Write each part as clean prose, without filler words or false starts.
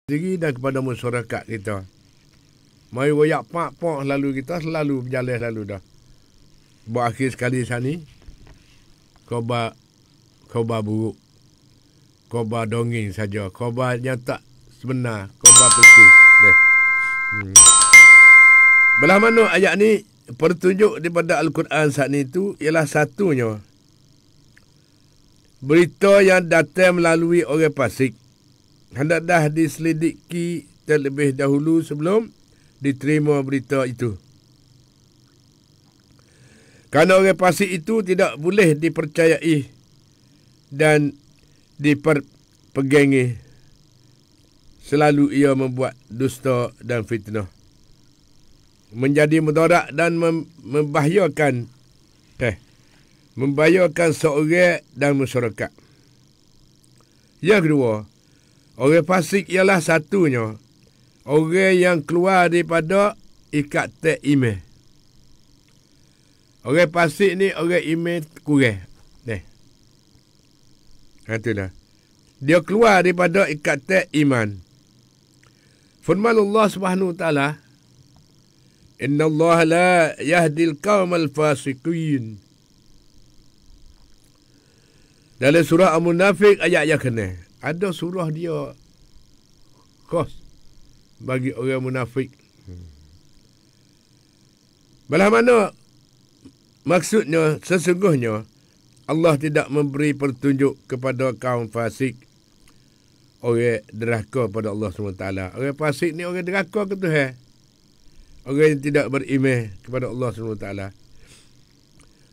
diri dan kepada masyarakat kita. Mari wayak pak-pak lalu kita selalu berjalan lalu dah. Berakhir sekali sani, khabar buruk, khabar dongeng saja, khabar yang tak sebenar, khabar palsu. Belah mana ayat ni petunjuk daripada Al-Quran saat ni tu ialah satunya. Berita yang datang melalui orang fasik hendak dah diselidiki terlebih dahulu sebelum diterima berita itu. Kerana orang fasik itu tidak boleh dipercayai dan diperpegangi. Selalu ia membuat dusta dan fitnah. Menjadi mudarat dan membahayakan seorang dan masyarakat. Yang kedua, orang fasik ialah satunya orang yang keluar daripada ikatan iman. Orang fasik ni orang iman kurang. Itulah. Dia keluar daripada ikatan iman. Firman Allah Subhanahu Wa Taala, Inna Allah la yahdil qawmal fasiqin. Dalam surah Al-Munafik ayat yang kena. Ada surah dia khas bagi orang munafik. Belah mana maksudnya sesungguhnya Allah tidak memberi petunjuk kepada kaum fasik, orang derhaka pada Allah SWT. Orang fasik ni orang derhaka ke Tuhan. Orang yang tidak beriman kepada Allah SWT.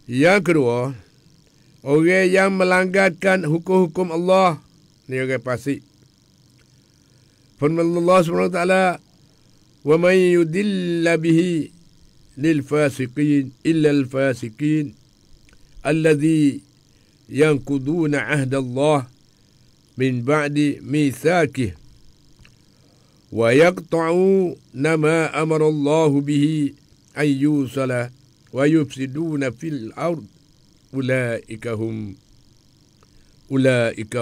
Yang kedua, orang yang melanggarkan hukum-hukum Allah. Ni orang fasik. Firman Allah SWT, wa man yudilla bihi lil fasiqin illa al fasiqin alladhi yanquduna ahda Allah min ba'di mitsaqih wa yaqta'una ma amara Allah bihi an yusala wa yufsiduna fil ard ulaika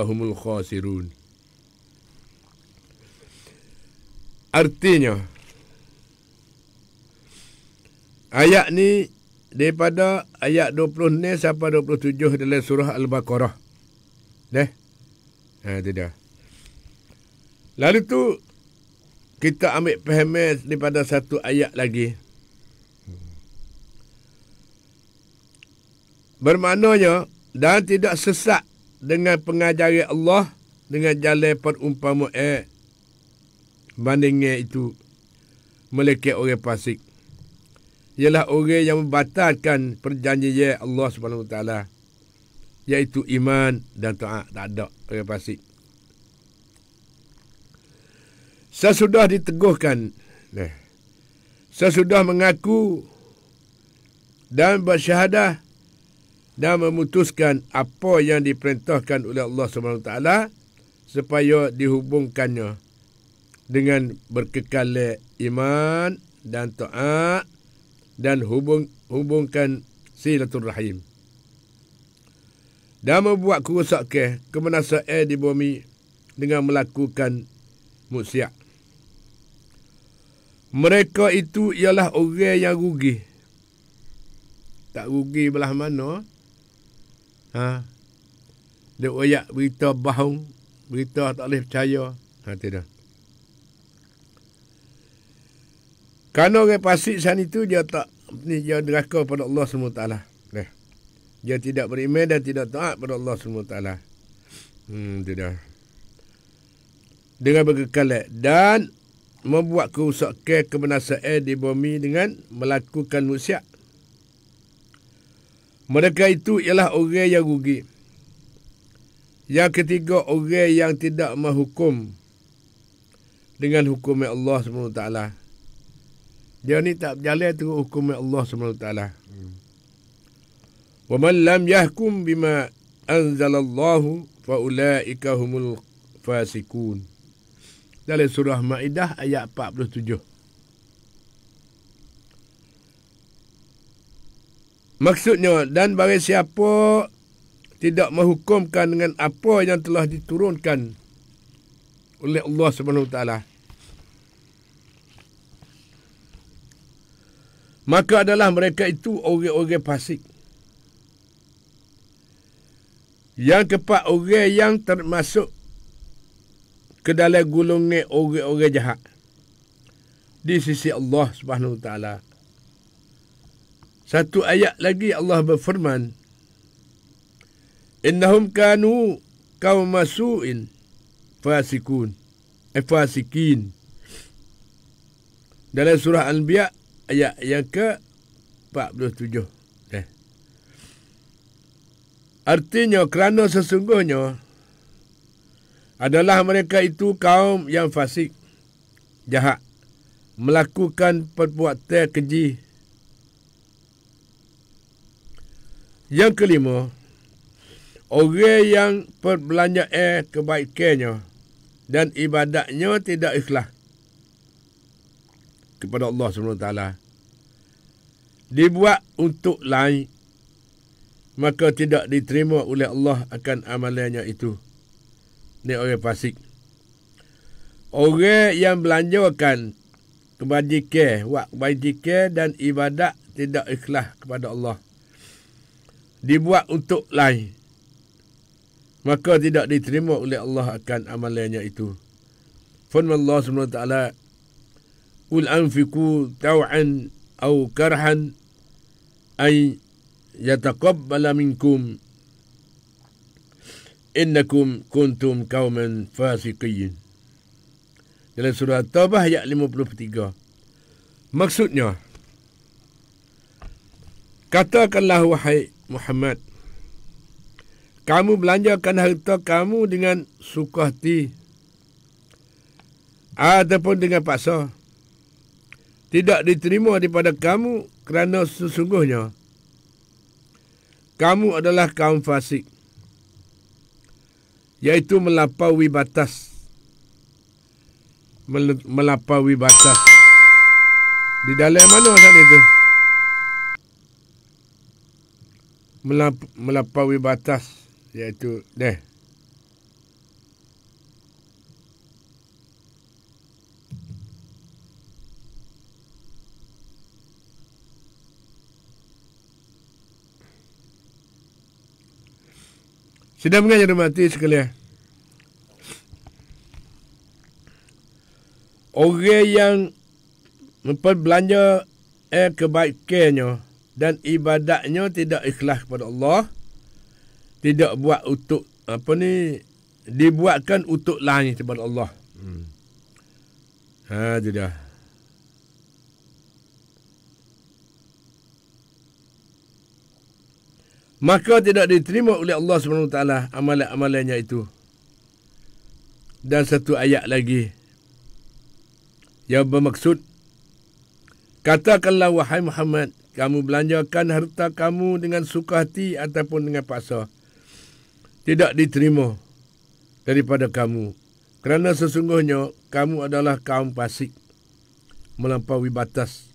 humul khasirun. Artinya ayat ni daripada ayat 20 ni sampai 27 dalam surah Al-Baqarah. Itu dah. Lalu tu kita ambil fahaman daripada satu ayat lagi. Bermaknanya dan tidak sesat dengan pengajaran Allah dengan jalan perumpamaan bandingnya itu melekat orang fasik. Ialah orang yang membatalkan perjanjian Allah SWT, iaitu iman dan taat. Tak ada orang fasik. Sesudah diteguhkan, sesudah mengaku dan bersyahadah dan memutuskan apa yang diperintahkan oleh Allah SWT supaya dihubungkannya dengan berkekal iman dan taat dan hubungkan silaturrahim dan membuat kerosakan kemenasaan di bumi dengan melakukan maksiat. Mereka itu ialah orang yang rugi. Tak rugi belah mana? Dia oyak berita bohong, berita tak boleh percaya. Tidak. Kerana orang fasik sana itu dia derhaka pada Allah SWT. Dia tidak beriman dan tidak taat pada Allah SWT. Tidak. Dengan berkekalan dan membuat kerosakan kemenasaan di bumi dengan melakukan maksiat. Mereka itu ialah orang yang rugi. Yang ketiga, orang yang tidak menghukum dengan hukum Allah SWT. Dia ni tak berjalan terus hukum Allah SWT. Wa man lam yahkum bima anzalallahu fa ulaika humul fasiqun. Dalam surah Maidah ayat 47. Maksudnya, dan barang siapa tidak menghukumkan dengan apa yang telah diturunkan oleh Allah Subhanahu Wa Taala, maka adalah mereka itu orang-orang fasik. Yang keempat, orang yang termasuk ke dalam golongan orang-orang jahat di sisi Allah Subhanahu Wa Taala. Satu ayat lagi Allah berfirman, innahum kanu qauma su'in fasikin. Dalam surah Al-Anbiya ayat yang ke-47. Artinya kerana sesungguhnya adalah mereka itu kaum yang fasik, jahat, melakukan perbuatan keji. Yang kelima, orang yang perbelanjaan kebaikannya dan ibadatnya tidak ikhlas kepada Allah SWT, dibuat untuk lain, maka tidak diterima oleh Allah akan amalannya itu. Ini orang fasik. Orang yang belanjakan kebajikan dan ibadat tidak ikhlas kepada Allah, dibuat untuk lain, maka tidak diterima oleh Allah akan amalannya itu. Firman Allah SWT, qul anfiqu taw'an aw karhan ay yataqabbala minkum innakum kuntum qauman fasiqin. Dalam surah Taubah ayat 53. Maksudnya, katakanlah wahai Muhammad, kamu belanjakan harta kamu dengan suka hati ataupun dengan paksa, tidak diterima daripada kamu kerana sesungguhnya kamu adalah kaum fasik, iaitu melampaui batas. Melampaui batas. Di dalam mana saat itu? Melampaui batas, iaitu Sudah mengajar mati sekalian. Orang yang memperbelanja kebaikannya dan ibadatnya tidak ikhlas kepada Allah, tidak buat untuk dibuatkan untuk lain kepada Allah. Itu dah. Maka tidak diterima oleh Allah SWT amalan-amalannya itu. Dan satu ayat lagi yang bermaksud, katakanlah wahai Muhammad, kamu belanjakan harta kamu dengan suka hati ataupun dengan paksa, tidak diterima daripada kamu, kerana sesungguhnya kamu adalah kaum fasik, melampaui batas.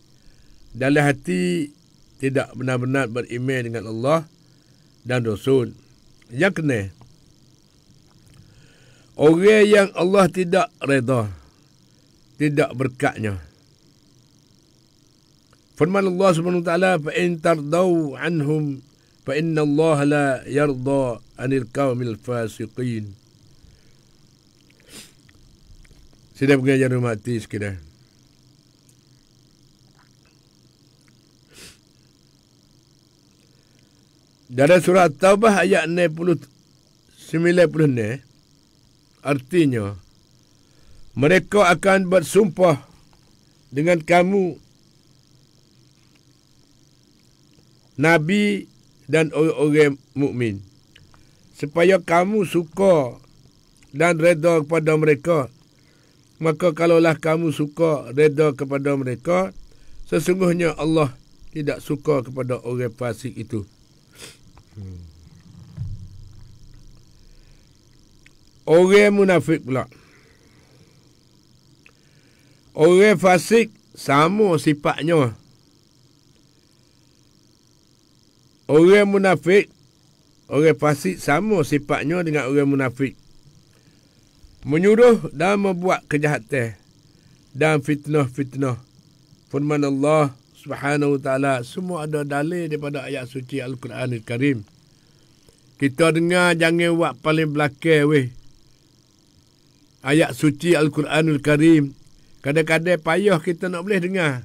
Dalam hati tidak benar-benar beriman dengan Allah dan Rasul. Yang kena, orang yang Allah tidak redha, tidak berkatnya. Firman Allah SWT, fa in tardau anhum fa inna Allah la yarda anil qaumil fasiqin. Sudah pengajar mati sekiranya. Dalam surah Taubah ayat 90 artinya, mereka akan bersumpah dengan kamu, Nabi dan orang-orang mukmin, supaya kamu suka dan reda kepada mereka. Maka kalaulah kamu suka reda kepada mereka, sesungguhnya Allah tidak suka kepada orang fasik itu. Orang munafik pula. Orang fasik sama sifatnya. Orang munafik, orang fasik sama sifatnya dengan orang munafik. menyuruh dan membuat kejahatan dan fitnah-fitnah. Firman Allah Subhanahu wa taala, semua ada dalil daripada ayat suci Al-Quranul Karim. Kita dengar jangan buat paling belakang weh. Ayat suci Al-Quranul Karim. Kadang-kadang payah kita nak boleh dengar.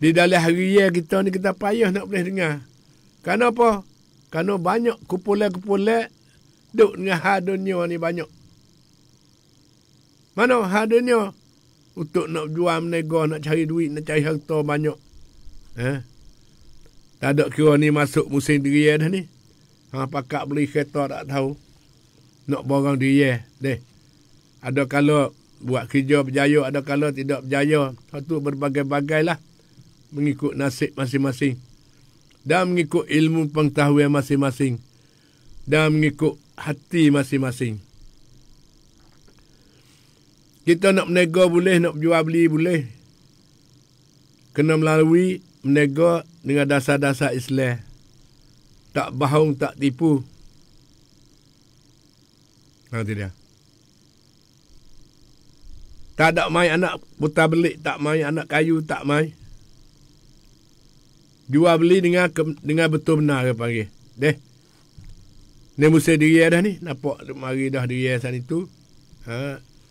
Di dalam harian kita ni kita payah nak boleh dengar. Kenapa? Kerana banyak kumpulan-kumpulan duk dengan hal dunia ni banyak. Mana hal dunia? Untuk nak jual menega, nak cari duit, nak cari harta banyak. Tak ada kira ni masuk musim diriya dah ni. Pakak beli kereta tak tahu. Nak borang diriya. Ada kala buat kerja berjaya, ada kala tidak berjaya. Itu berbagai-bagai lah. Mengikut nasib masing-masing. Dan mengikut ilmu pengetahuan masing-masing. Dan mengikut hati masing-masing. Kita nak menega boleh, nak jual beli boleh. Kena melalui menega dengan dasar-dasar Islam. Tak bohong, tak tipu. Nanti dia. Tak ada main anak putar belik, tak main anak kayu, tak main. Jual beli dengan betul benar ke panggil. Ni musim diriya dah ni. Nampak mari dah diriya sana itu.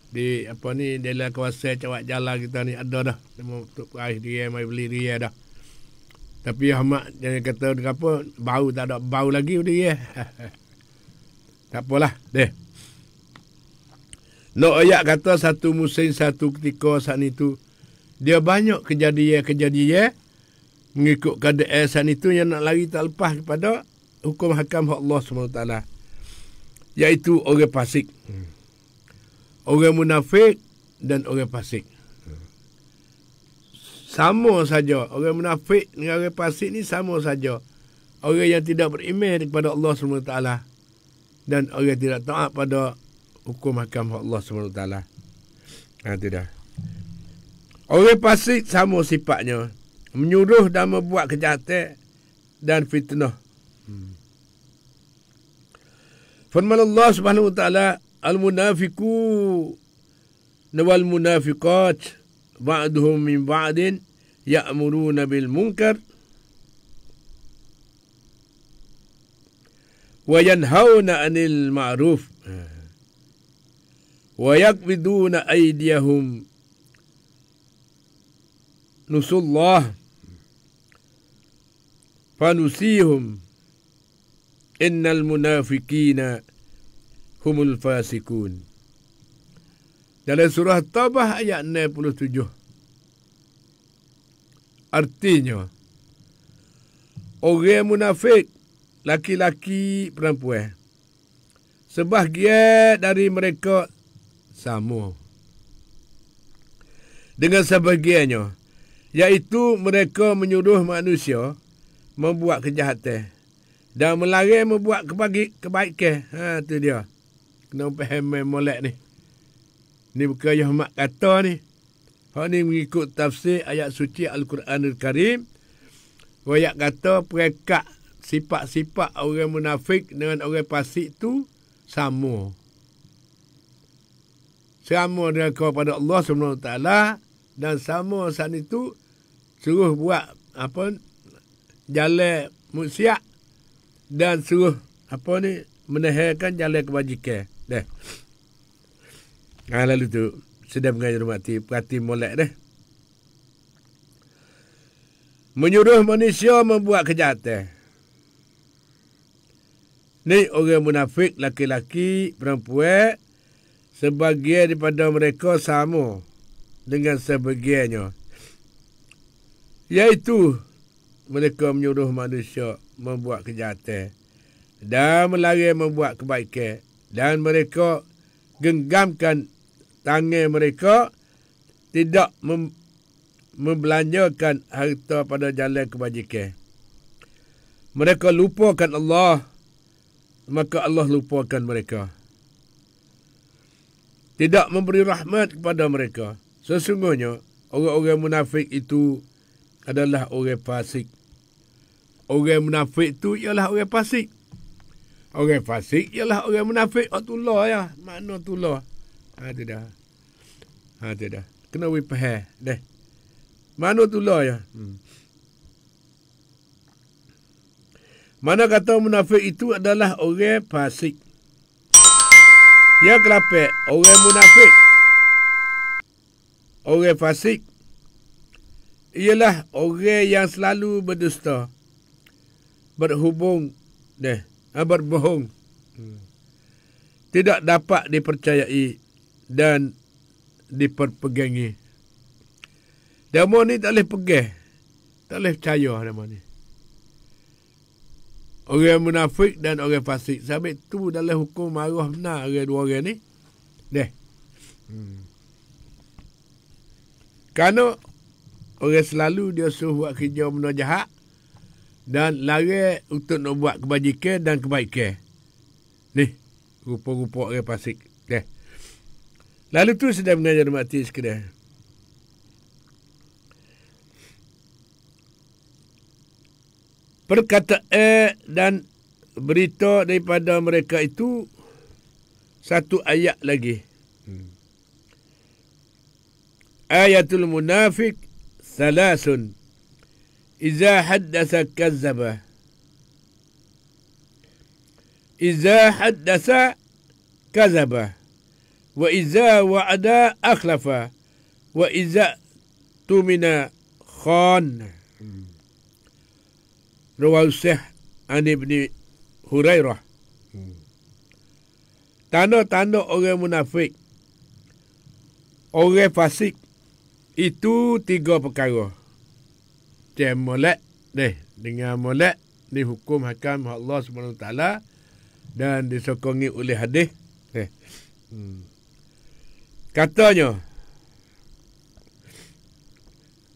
Di apa ni dalam kawasan cawak jalan kita ni ada dah untuk peraih dia mai beli dia dah. Tapi Ahmad jangan kata apa bau, tak ada bau lagi dia. Tak apalah deh. No ayat kata satu musim satu ketika saat itu dia banyak kejadian mengikut keadaan saat itu yang nak lari tak lepas kepada hukum hakam Allah SWT, iaitu orang fasik. Orang munafik dan orang fasik. Sama saja. Orang munafik dengan orang fasik ni sama saja. Orang yang tidak beriman kepada Allah SWT. Dan orang yang tidak taat pada hukum hakam Allah SWT. Itu dah. Orang fasik sama sifatnya. Menyuruh dan membuat kejahatan dan fitnah. Firman Allah Subhanahu wa taala, Al-munafiku wal munafiqat ba'duhum min ba'din ya'muruna bil munkar wa yanhauna 'anil ma'ruf wa yaqbiduna aydiyahum nusullah fanusihum innal munafiqina humul fasikun. Dalam surah Taubah ayat 67. Artinya, orang munafik, laki-laki, perempuan, sebahagian dari mereka sama dengan sebahagiannya, iaitu mereka menyuruh manusia membuat kejahatan dan melarang membuat kebaikan. Itu dia. Kena faham molek ni. Ni bukan yang mak kata ni. Hak ni mengikut tafsir ayat suci Al-Quranul Karim. Ayat kata perekat sifat-sifat orang munafik dengan orang fasik tu sama. Sama dengan kepada Allah SWT dan sama saat itu suruh buat jalan maksiat dan suruh menahankan jalan kebajikan. Dah. Lalu tu sedang mengajar mati perhati molek dah. Menyuruh manusia membuat kejahatan. Ni orang munafik, laki-laki, perempuan, sebahagian daripada mereka sama dengan sebahagiannya. Iaitu mereka menyuruh manusia membuat kejahatan dan melarang membuat kebaikan, dan mereka genggamkan tangan mereka tidak membelanjakan harta pada jalan kebajikan. Mereka lupakan Allah, maka Allah lupakan mereka. Tidak memberi rahmat kepada mereka. Sesungguhnya orang-orang munafik itu adalah orang fasik. Orang munafik itu ialah orang fasik. Orang fasik ialah orang munafik. Tulah ya. Makna tulah. Tu dah. Tu dah. Kena wipah. Dah. Mana tulah ya. Mana kata munafik itu adalah orang fasik. Ya kelapek. Orang munafik. Orang fasik. Ialah orang yang selalu berdusta. Berhubung. Berbohong. Tidak dapat dipercayai. Dan diperpegangi. Demo ni tak boleh pegang. Tak boleh percaya demo ni. Orang munafik dan orang fasik. Sebab tu dalam hukum marah benar orang dua orang ni. Kerana orang selalu dia suruh buat kerja benda jahat. Dan lari untuk nak buat kebajikan dan kebaikan. Ni. Rupa-rupa orang fasik. Lalu tu sedang mengajar mati sekedar. Perkataan dan berita daripada mereka itu satu ayat lagi. Ayatul munafik salasun. Iza haddasa kazzaba. Iza haddasa kazzaba. Wa iza wa'ada akhlafa. Wa iza tumina khan. Rawahu Syekh an Ibni Hurairah. Tanda-tanda orang munafik, orang fasik, itu 3 perkara. Macam molek, dengan molek, ni hukum hakam Allah SWT dan disokongi oleh hadis. Katanya,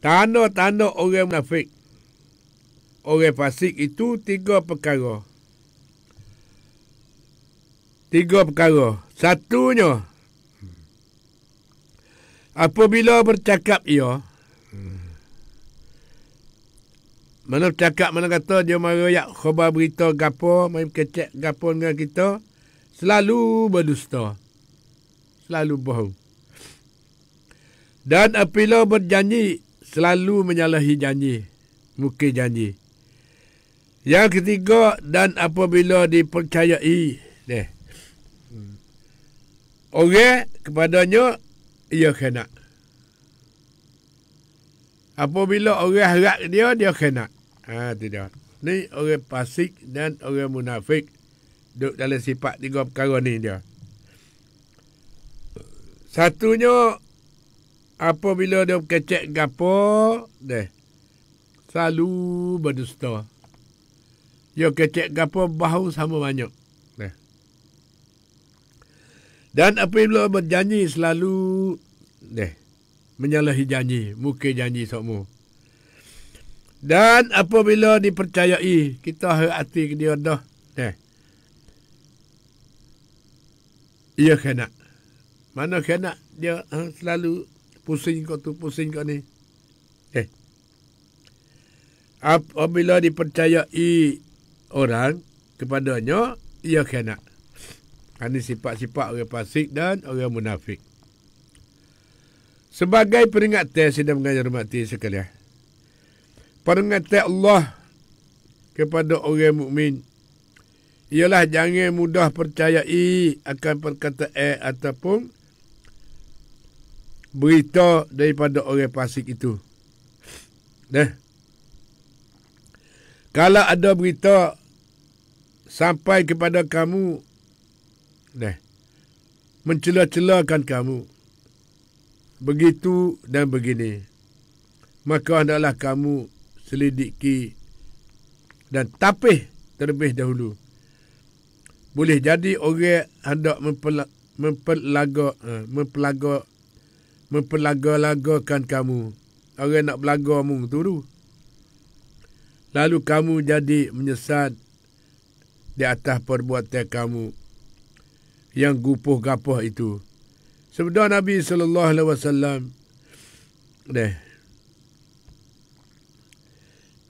tanda-tanda orang munafik, orang fasik itu 3 perkara. 3 perkara. Satunya, apabila bercakap ia, mana bercakap, mana kata dia merayak khabar berita gapo, main kecek gapo dengan kita, selalu berdusta. Selalu bohong. Dan apabila berjanji, selalu menyalahi janji. Mukir janji. Yang ketiga, dan apabila dipercayai, orang kepadanya, ia kena. Apabila orang harap dia, dia kena. Tidak. Ni orang fasik dan orang munafik. Duduk dalam sifat 3 perkara ni dia. Satunya, apabila dia kecek gapo, selalu berdusta. Dia kecek gapo bahu sama banyak. Dan apabila berjanji selalu menyalahi janji, mukir janji semua. Dan apabila dipercayai, kita hati dia dah. Ia kena. Mana kena dia selalu pusing kau tu, pusing kau ni. Apabila dipercayai orang kepadanya, ia kena. Ini sifat-sifat orang fasik dan orang munafik. Sebagai peringatan sedang mengajar mati sekalian. Peringatan Allah kepada orang mukmin ialah jangan mudah percayai akan perkataan ataupun berita daripada orang fasik itu. Kalau ada berita sampai kepada kamu, mencela-celakan kamu, begitu dan begini, maka hendaklah kamu selidiki dan tapih terlebih dahulu. Boleh jadi orang hendak mempelaga-lagakan kamu. Orang nak belagamu tu dulu. Lalu kamu jadi menyesat di atas perbuatan kamu yang gupuh-gapuh itu. Sebab Nabi SAW,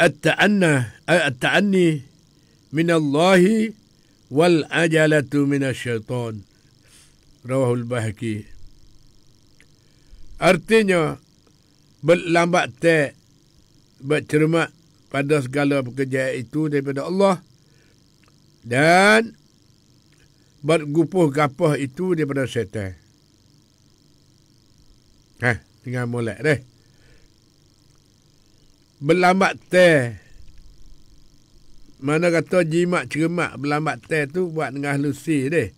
at-ta'anni minallahi wal ajalatu minasyaitan. Rawahul Bahaki. Artinya berlambat bercermat pada segala pekerjaan itu daripada Allah, dan bergupuh gapah itu daripada syaitan. Tinggal molek deh. Berlambat mana kata jimat cermat berlambat tu buat dengan halusi deh.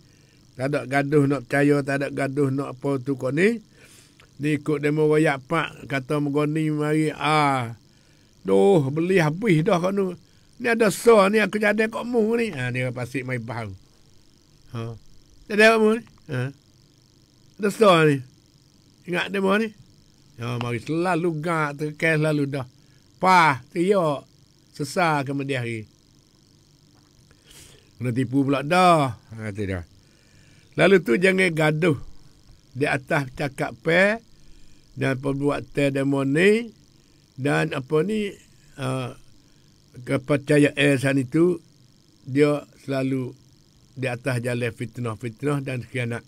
Tak ada gaduh nak percaya, tak ada gaduh nak apa tu kau ni. Ni ikut demo royak pak kata megoni mari beli habis dah kau ni. Ni ada so ni aku jadi kat mu ni. Dia pasti mai bang. Jadi kamu ni. Ada so ni. Ingat demo ni. Mari selalu gak terkes lalu dah. Tiok sesar kemudian hari. Kena tipu pula dah. Tu dah. Lalu tu jangan gaduh di atas cakap dan perbuat demo ni dan apa ni kepercayaan san itu dia selalu di atas jalan fitnah dan khianat.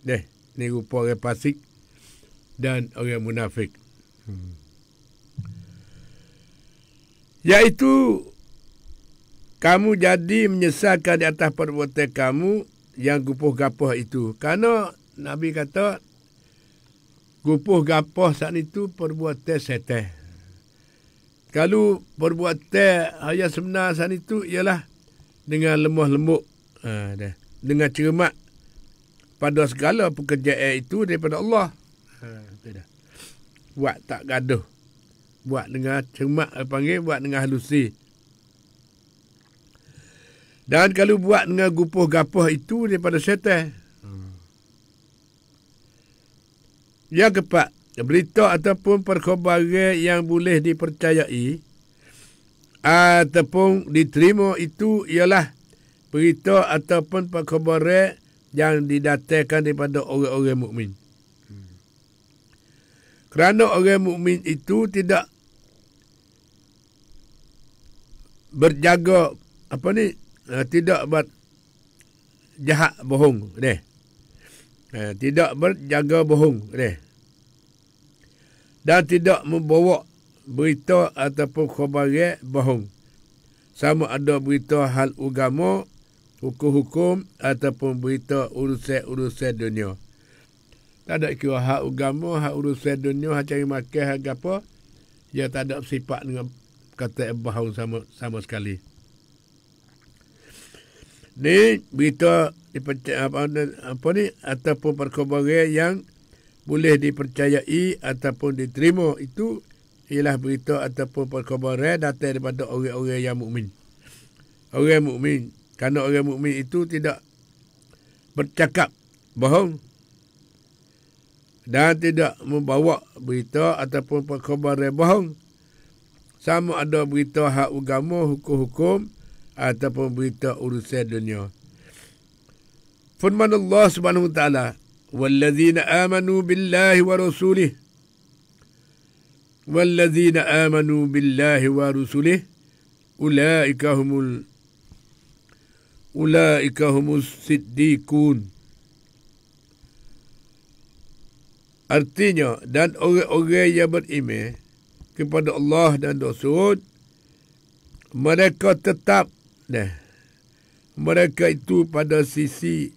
Ni rupa orang fasik dan orang munafik. Iaitu kamu jadi menyesalkan di atas perbuatan kamu yang gupuh gapah itu. Kerana Nabi kata gupuh gapah saat itu perbuatan setan. Kalau perbuatan yang sebenar saat itu ialah dengan lemah lembut, dengan cermat pada segala pekerjaan itu daripada Allah. Buat tak gaduh. Buat dengan cermat, buat dengan halusi. Dan kalau buat dengan gupuh gapah itu daripada syaitan. Yang keempat, berita ataupun perkhabaran yang boleh dipercayai ataupun diterima itu ialah berita ataupun perkhabaran yang didatangkan daripada orang-orang mukmin. Kerana orang mukmin itu tidak berjaga tidak berjahat bohong tidak berjaga bohong dan tidak membawa berita ataupun khabaran bohong, sama ada berita hal agama, hukum-hukum ataupun berita urusan dunia. Tak ada kira hak agama, hak urusan dunia, hak cari makan, hak apa, dia tak ada sifat dengan kata bohong sama sekali. Ni berita ataupun perkhabaran yang boleh dipercayai ataupun diterima itu ialah berita ataupun perkhabaran datang daripada orang-orang yang mukmin. Orang mukmin, kerana orang mukmin itu tidak bercakap bohong dan tidak membawa berita ataupun perkhabaran bohong, sama ada berita hak agama, hukum-hukum ataupun berita urusan dunia. Firman Allah Subhanahu wa taala, "Wallazina amanu billahi wa rasulih." Wallazina amanu billahi wa rasulih ulaika humus siddiqun. Artinya, dan orang-orang yang beriman kepada Allah dan Rasul, mereka tetap mereka itu pada sisi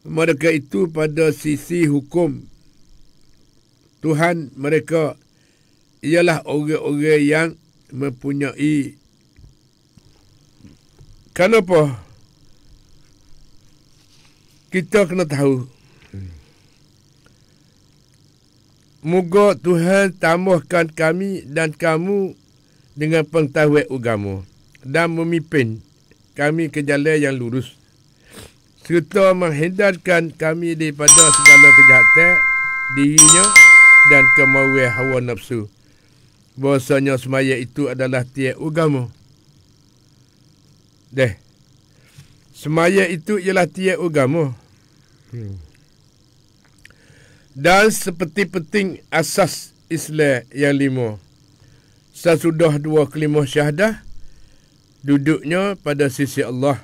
mereka itu pada sisi hukum Tuhan mereka ialah orang-orang yang mempunyai. Kenapa? Kita kena tahu. Moga Tuhan tambahkan kami dan kamu dengan pengetahuan agama dan memimpin kami ke jalan yang lurus, serta menghindarkan kami daripada segala kejahatan dirinya dan kemahuan hawa nafsu. Bahasanya semaya itu adalah tiap agama. Semaya itu ialah tiap agama. Dan seperti penting asas Islam yang 5. Sesudah 2 kalimah syahadah, duduknya pada sisi Allah,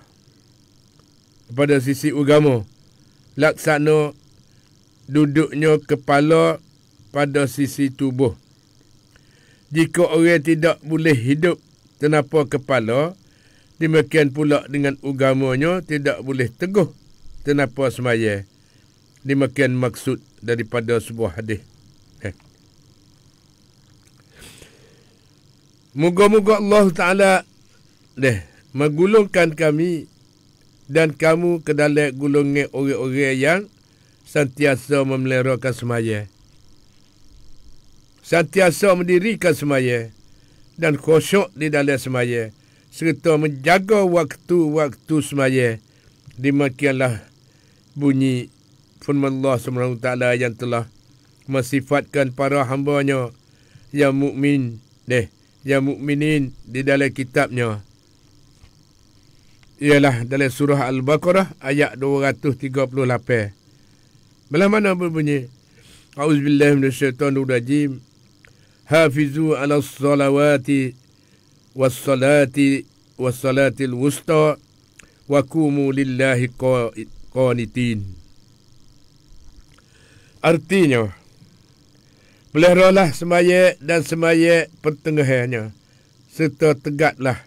pada sisi agama. Laksana duduknya kepala pada sisi tubuh. Jika orang tidak boleh hidup tanpa kepala, demikian pula dengan agamanya tidak boleh teguh tanpa semaya. Demikian maksud daripada sebuah hadis. Moga-moga Allah Ta'ala menggulungkan kami dan kamu ke dalam golongan orang-orang yang sentiasa memeliharakan semaya, sentiasa mendirikan semaya dan khusyuk di dalam semaya, serta menjaga waktu-waktu semaya. Demikianlah bunyi firman Allah SWT yang telah mensifatkan para hamba-Nya yang mukmin, yang mukminin di dalam kitabnya. Ialah dalam surah Al-Baqarah ayat 238. Belah mana berbunyi? A'udzubillahi minasyaitonirrajim. Hafizu 'alas salawati was-salatil wusta wa qumu lillahi qanitin. Artinya, peliharalah semaya dan semaya pertengahannya, serta tegaklah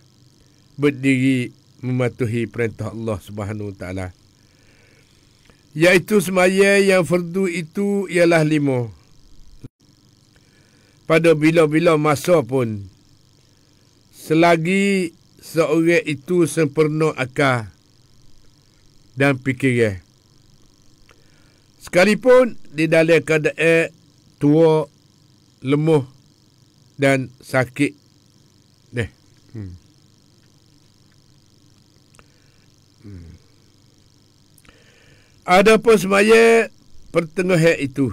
berdiri mematuhi perintah Allah Subhanahu Wa Taala. Iaitu semaya yang fardu itu ialah 5. Pada bila-bila masa pun, selagi seorang itu sempurna akal dan fikiran. Sekalipun di dalam keadaan tua, lemah dan sakit. Adapun semaya pertengahan itu,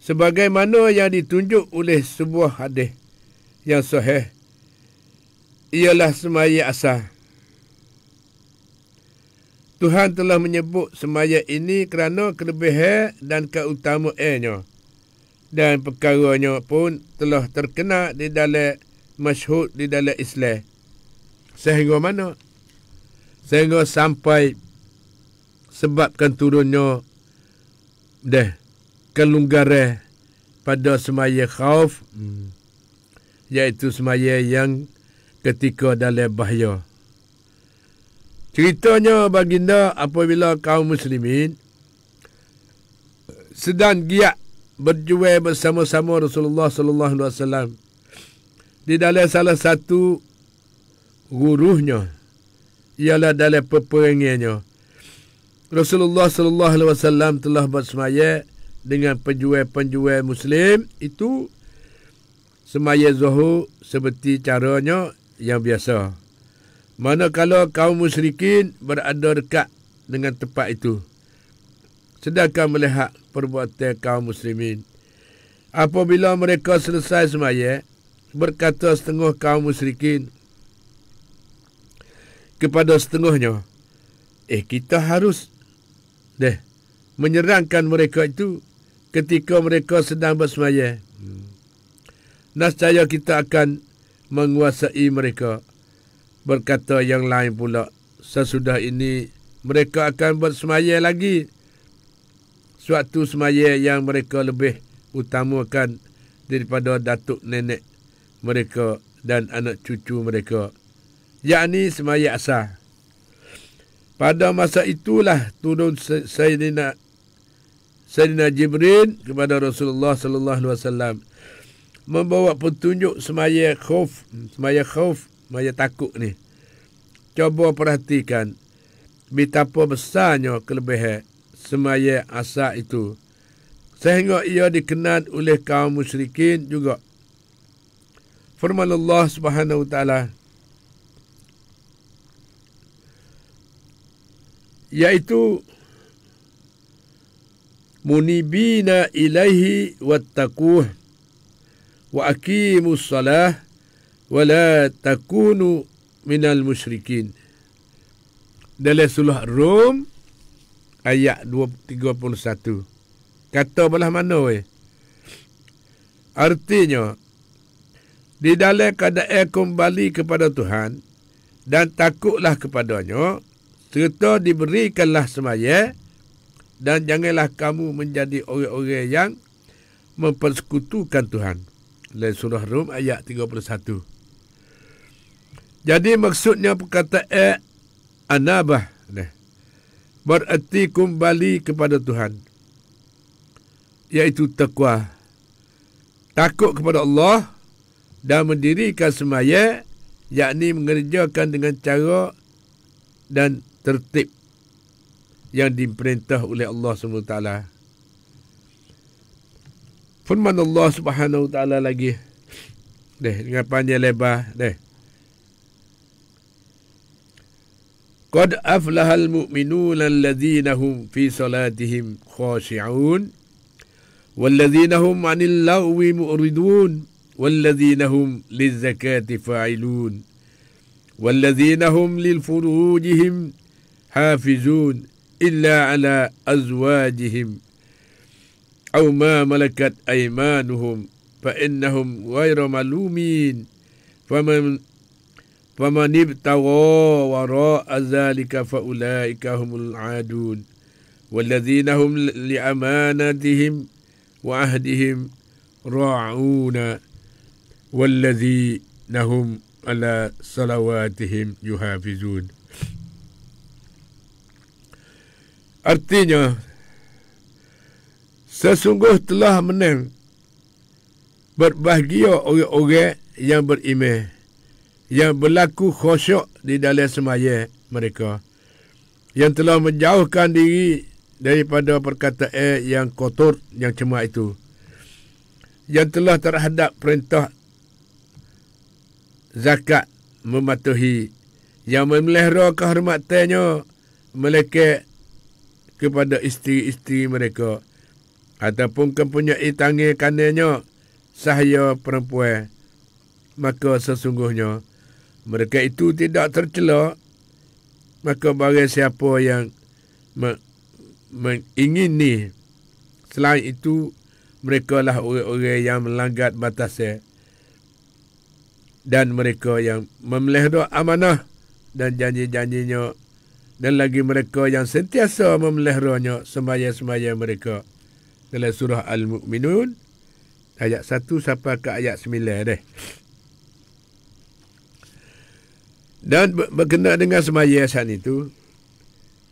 sebagaimana yang ditunjuk oleh sebuah hadis yang sahih, ialah semaya asar. Tuhan telah menyebut semaya ini kerana kelebihan dan keutamaannya, dan perkaranya pun telah terkenal di dalam masyhur di dalam Islam. Sehingga mana? Sehingga sampai sebabkan turunnya kelonggaran pada semaya khauf, iaitu semaya yang ketika dalam bahaya. Ceritanya baginda apabila kaum muslimin sedang giat berjuang bersama-sama Rasulullah sallallahu alaihi wasallam di dalam salah satu guruhnya, ialah dalam peperangannya. Rasulullah sallallahu alaihi wasallam telah bersemaya dengan penjual-penjual muslim itu semaya zuhur seperti caranya yang biasa. Manakala kaum musyrikin berada dekat dengan tempat itu, sedangkan melihat perbuatan kaum muslimin. Apabila mereka selesai semaya, berkata setengah kaum musyrikin kepada setengahnya, kita harus menyerangkan mereka itu ketika mereka sedang bersemaya. Nescaya kita akan menguasai mereka. Berkata yang lain pula, sesudah ini mereka akan bersemaya lagi, suatu semaya yang mereka lebih utamakan daripada datuk nenek mereka dan anak cucu mereka, yakni semaya asar. Pada masa itulah turun Sayyidina Jibril kepada Rasulullah sallallahu alaihi wasallam membawa petunjuk semaya khauf, semaya takut ni. Coba perhatikan betapa besarnya kelebihan semaya asar itu, sehingga ia dikenal oleh kaum musyrikin juga. Firman Allah Subhanahu Wa Taala, iaitu munibina ilaihi wattaquh wa aqimus salah wa la takunu minal musyrikin. Dalam surah Rum ayat 31. Kata belah mana weh? Artinya, Di dalam keadaan kembali kepada Tuhan dan takutlah kepadanya, serta diberikanlah semaya, dan janganlah kamu menjadi orang-orang yang mempersekutukan Tuhan. Dalam surah Rum ayat 31. Jadi maksudnya perkataan anabah berarti kembali kepada Tuhan, iaitu taqwa, takut kepada Allah dan mendirikan semaya, yakni mengerjakan dengan cara dan tertib yang diperintah oleh Allah SWT. Firman Allah Subhanahu Wa Taala lagi, dengan panjang lebar, Qad aflahal mu'minuna alladhina hum fi salatihim khashi'un walladhina hum 'anil lagwi mu'ridun walladhina hum lizzakati fa'ilun walladhina hum lil furujihim hafizun illa 'ala azwajihim aw ma malakat aymanuhum fa innahum ghairu malumin faman ibtagha wara'a dhalika fa ulaika humul 'adun walladhina hum li amanatihim wa ahdihim ra'una walladhina hum ala salawatihim yuhafizun. Artinya, sesungguh telah menang berbahagia orang-orang yang beriman, yang berlaku khusyuk di dalam semaya mereka, yang telah menjauhkan diri daripada perkataan yang kotor, yang cemar itu, yang telah terhadap perintah zakat mematuhi, yang memelihara kehormatannya melekat kepada isteri-isteri mereka, ataupun mempunyai tangan kanannya sahaya perempuan, maka sesungguhnya mereka itu tidak tercela. Maka barang siapa yang mengingini selain itu, mereka lah orang-orang yang melanggar batasnya, dan mereka yang memelihara amanah dan janji-janjinya, dan lagi mereka yang sentiasa memeliharanya semaya-semaya mereka. Dalam surah Al-Mu'minun ayat 1 sampai ke ayat 9 . Dan berkenaan dengan semaya saat itu,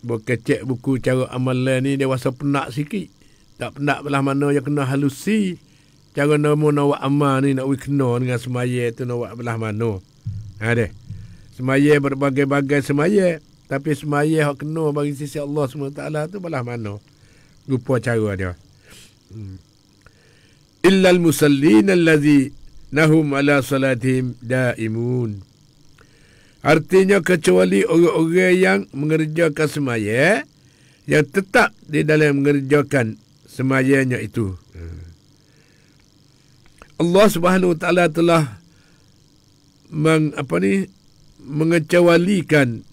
berkecek buku cara amalan ni, dia rasa penat sikit. Tak penat belah mana yang kena halusi. Cara nak buat amal ni, nak kena dengan semaya tu, nak buat belah mana. Semaya berbagai-bagai semaya. Tapi semaya yang kena bagi sisi Allah SWT tu belah mana. Rupa cara dia. Illal musallin alladhi nahum ala salatihim daimun. Artinya kecuali orang-orang yang mengerjakan semaya, yang tetap di dalam mengerjakan semayanya itu. Allah Subhanahu Wa Taala telah mengecualikan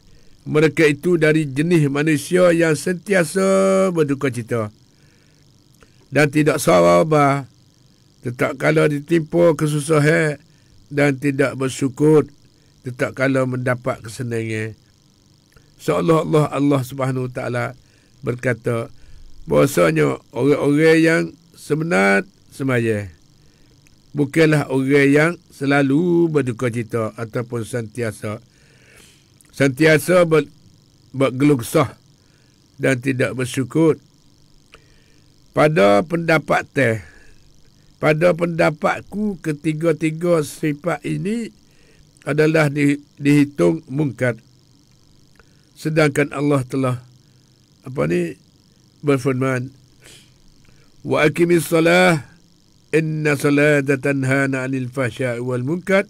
mereka itu dari jenis manusia yang sentiasa berduka cita dan tidak sabar, tetap kala ditimpa kesusahan, dan tidak bersyukur tetap kala mendapat kesenangan. Seolah-olah Allah Subhanahu Wa Taala berkata bahasanya orang-orang yang sebenar semaya bukanlah orang yang selalu berduka cita ataupun sentiasa bergeluh kesah dan tidak bersyukur. Pada pendapatku, ketiga-tiga sifat ini adalah dihitung mungkar. Sedangkan Allah telah berfirman, wa aqimis salah inna salata tanha 'anil fahsya'i wal munkar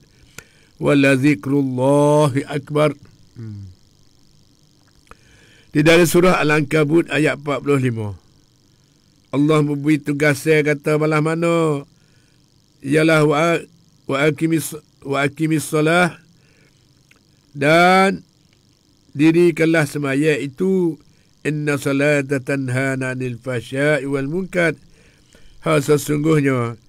wa la dzikrullahi akbar. Di dalam surah Al-Ankabut ayat 45, Allah memberi tugas kata balah mana, ialah wa aqimis salah, dan dirikanlah semaya itu, inna salata tanha 'anil fahsya'i wal munkar, sesungguhnya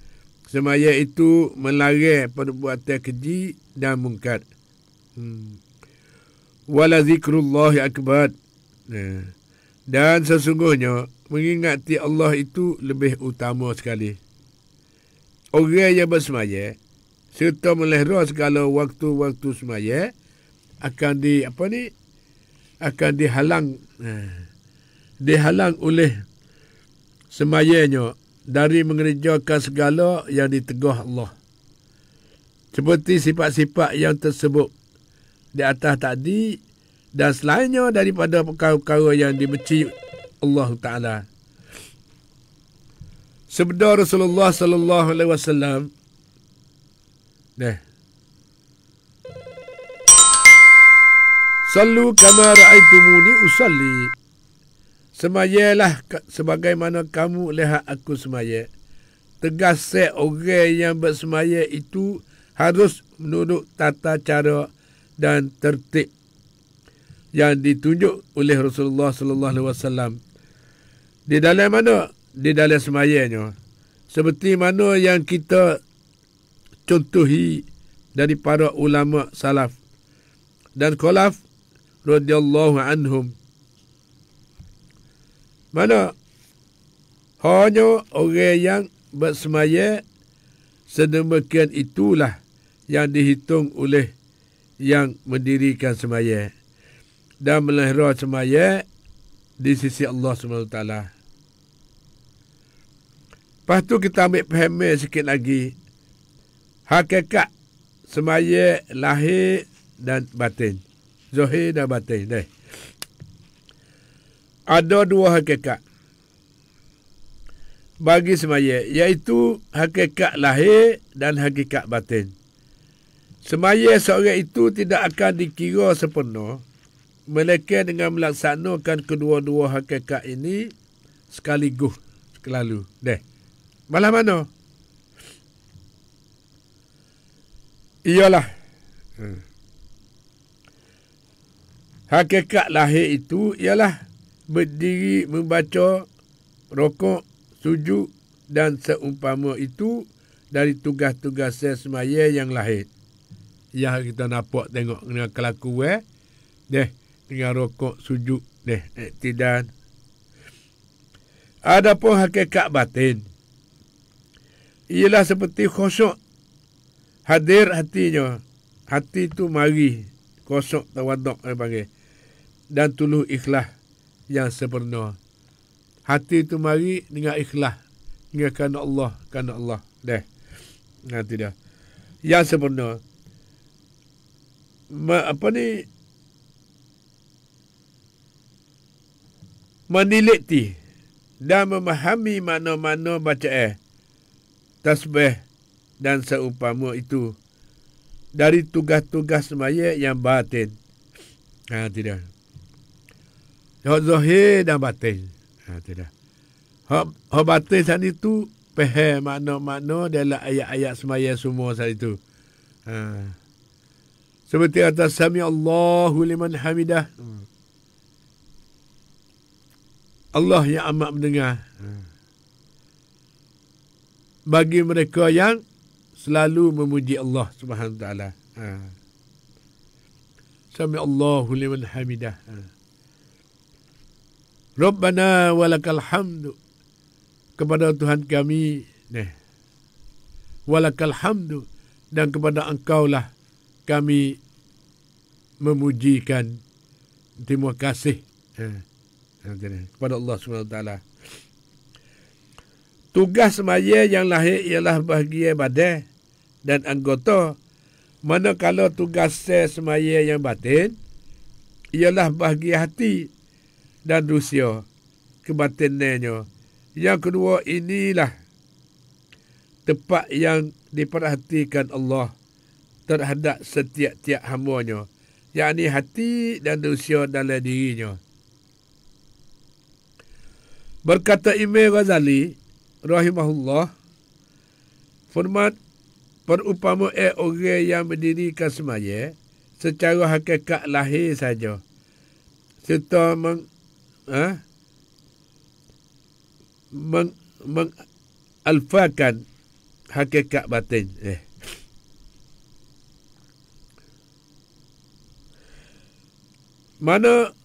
Semaya itu melarang perbuatan keji dan mungkar. Wala zikrullahi akbar. Dan sesungguhnya mengingati Allah itu lebih utama sekali. Orang yang bersemaya serta melihara segala waktu-waktu semaya akan akan dihalang oleh semayanya dari mengerjakan segala yang ditegah Allah. Seperti sifat-sifat yang tersebut di atas tadi dan selainnya daripada perkara-perkara yang dibenci Allah Ta'ala. Sabda Rasulullah sallallahu alaihi wasallam, Sallu kama ra'aitumuni usalli. Semayalah sebagaimana kamu lihat aku semaya. Tegas orang yang bersemaya itu harus menurut tata cara dan tertib yang ditunjuk oleh Rasulullah sallallahu alaihi wasallam. Di dalam mana? Di dalam semayanya. Seperti mana yang kita contohi dari para ulama salaf dan khalaf radhiyallahu anhum. Mana hanya orang yang bersemaya sedemikian itulah yang dihitung oleh yang mendirikan semaya dan melihara semaya di sisi Allah SWT. Lepas tu kita ambil faham sikit lagi. Hakikat semaya lahir dan batin. Zahir dan batin. Ada dua hakikat bagi semaya, iaitu hakikat lahir dan hakikat batin. Semaya seorang itu tidak akan dikira sempurna melainkan dengan melaksanakan kedua-dua hakikat ini sekaligus, sekelalu. Malah mana? Ialah hakikat lahir itu ialah berdiri, membaca, rokok, sujud dan seumpama itu dari tugas-tugas semaya yang lahir. Yang kita nampak tengok dengan kelakuan, dengan rokok, sujud, iktidan. Adapun hakikat batin ialah seperti khusyuk, hadir hatinya. Hati itu mari, khusyuk tawaduk panggil, dan tuluh ikhlas yang sempurna. Hati itu mari dengan ikhlas, dengan kerana Allah. Nanti dah. Yang sempurna. Meneliti dan memahami mana-mana bacaan tasbih dan seumpama itu dari tugas-tugas semaya yang batin. Tidak. Hak zahir dan batin. Tidak. Hak batin saat itu faham makna-makna dalam ayat-ayat semaya semua saat itu. Seperti kata Sami Allahu liman hamidah. Allah yang amat mendengar. Bagi mereka yang selalu memuji Allah Subhanahu Wa Taala. Sami Allahu liman hamidah. Rabbana walakal hamdu. Kepada Tuhan kami, walakal hamdu, dan kepada Engkaulah kami memujikan. Terima kasih kepada Allah Subhanahu Wa Taala. Tugas semaya yang lahir ialah bahagian badan dan anggota, manakala tugas semaya yang batin ialah bahagian hati dan rusia kebatinannya. Yang kedua inilah tepat yang diperhatikan Allah terhadap setiap-tiap hamba-Nya, yakni hati dan rusia dalam dirinya. Berkata Imam Ghazali rahimahullah, firman perumpamaan orang yang mendirikan semaya secara hakikat lahir saja serta mengalfakan hakikat batin. Mana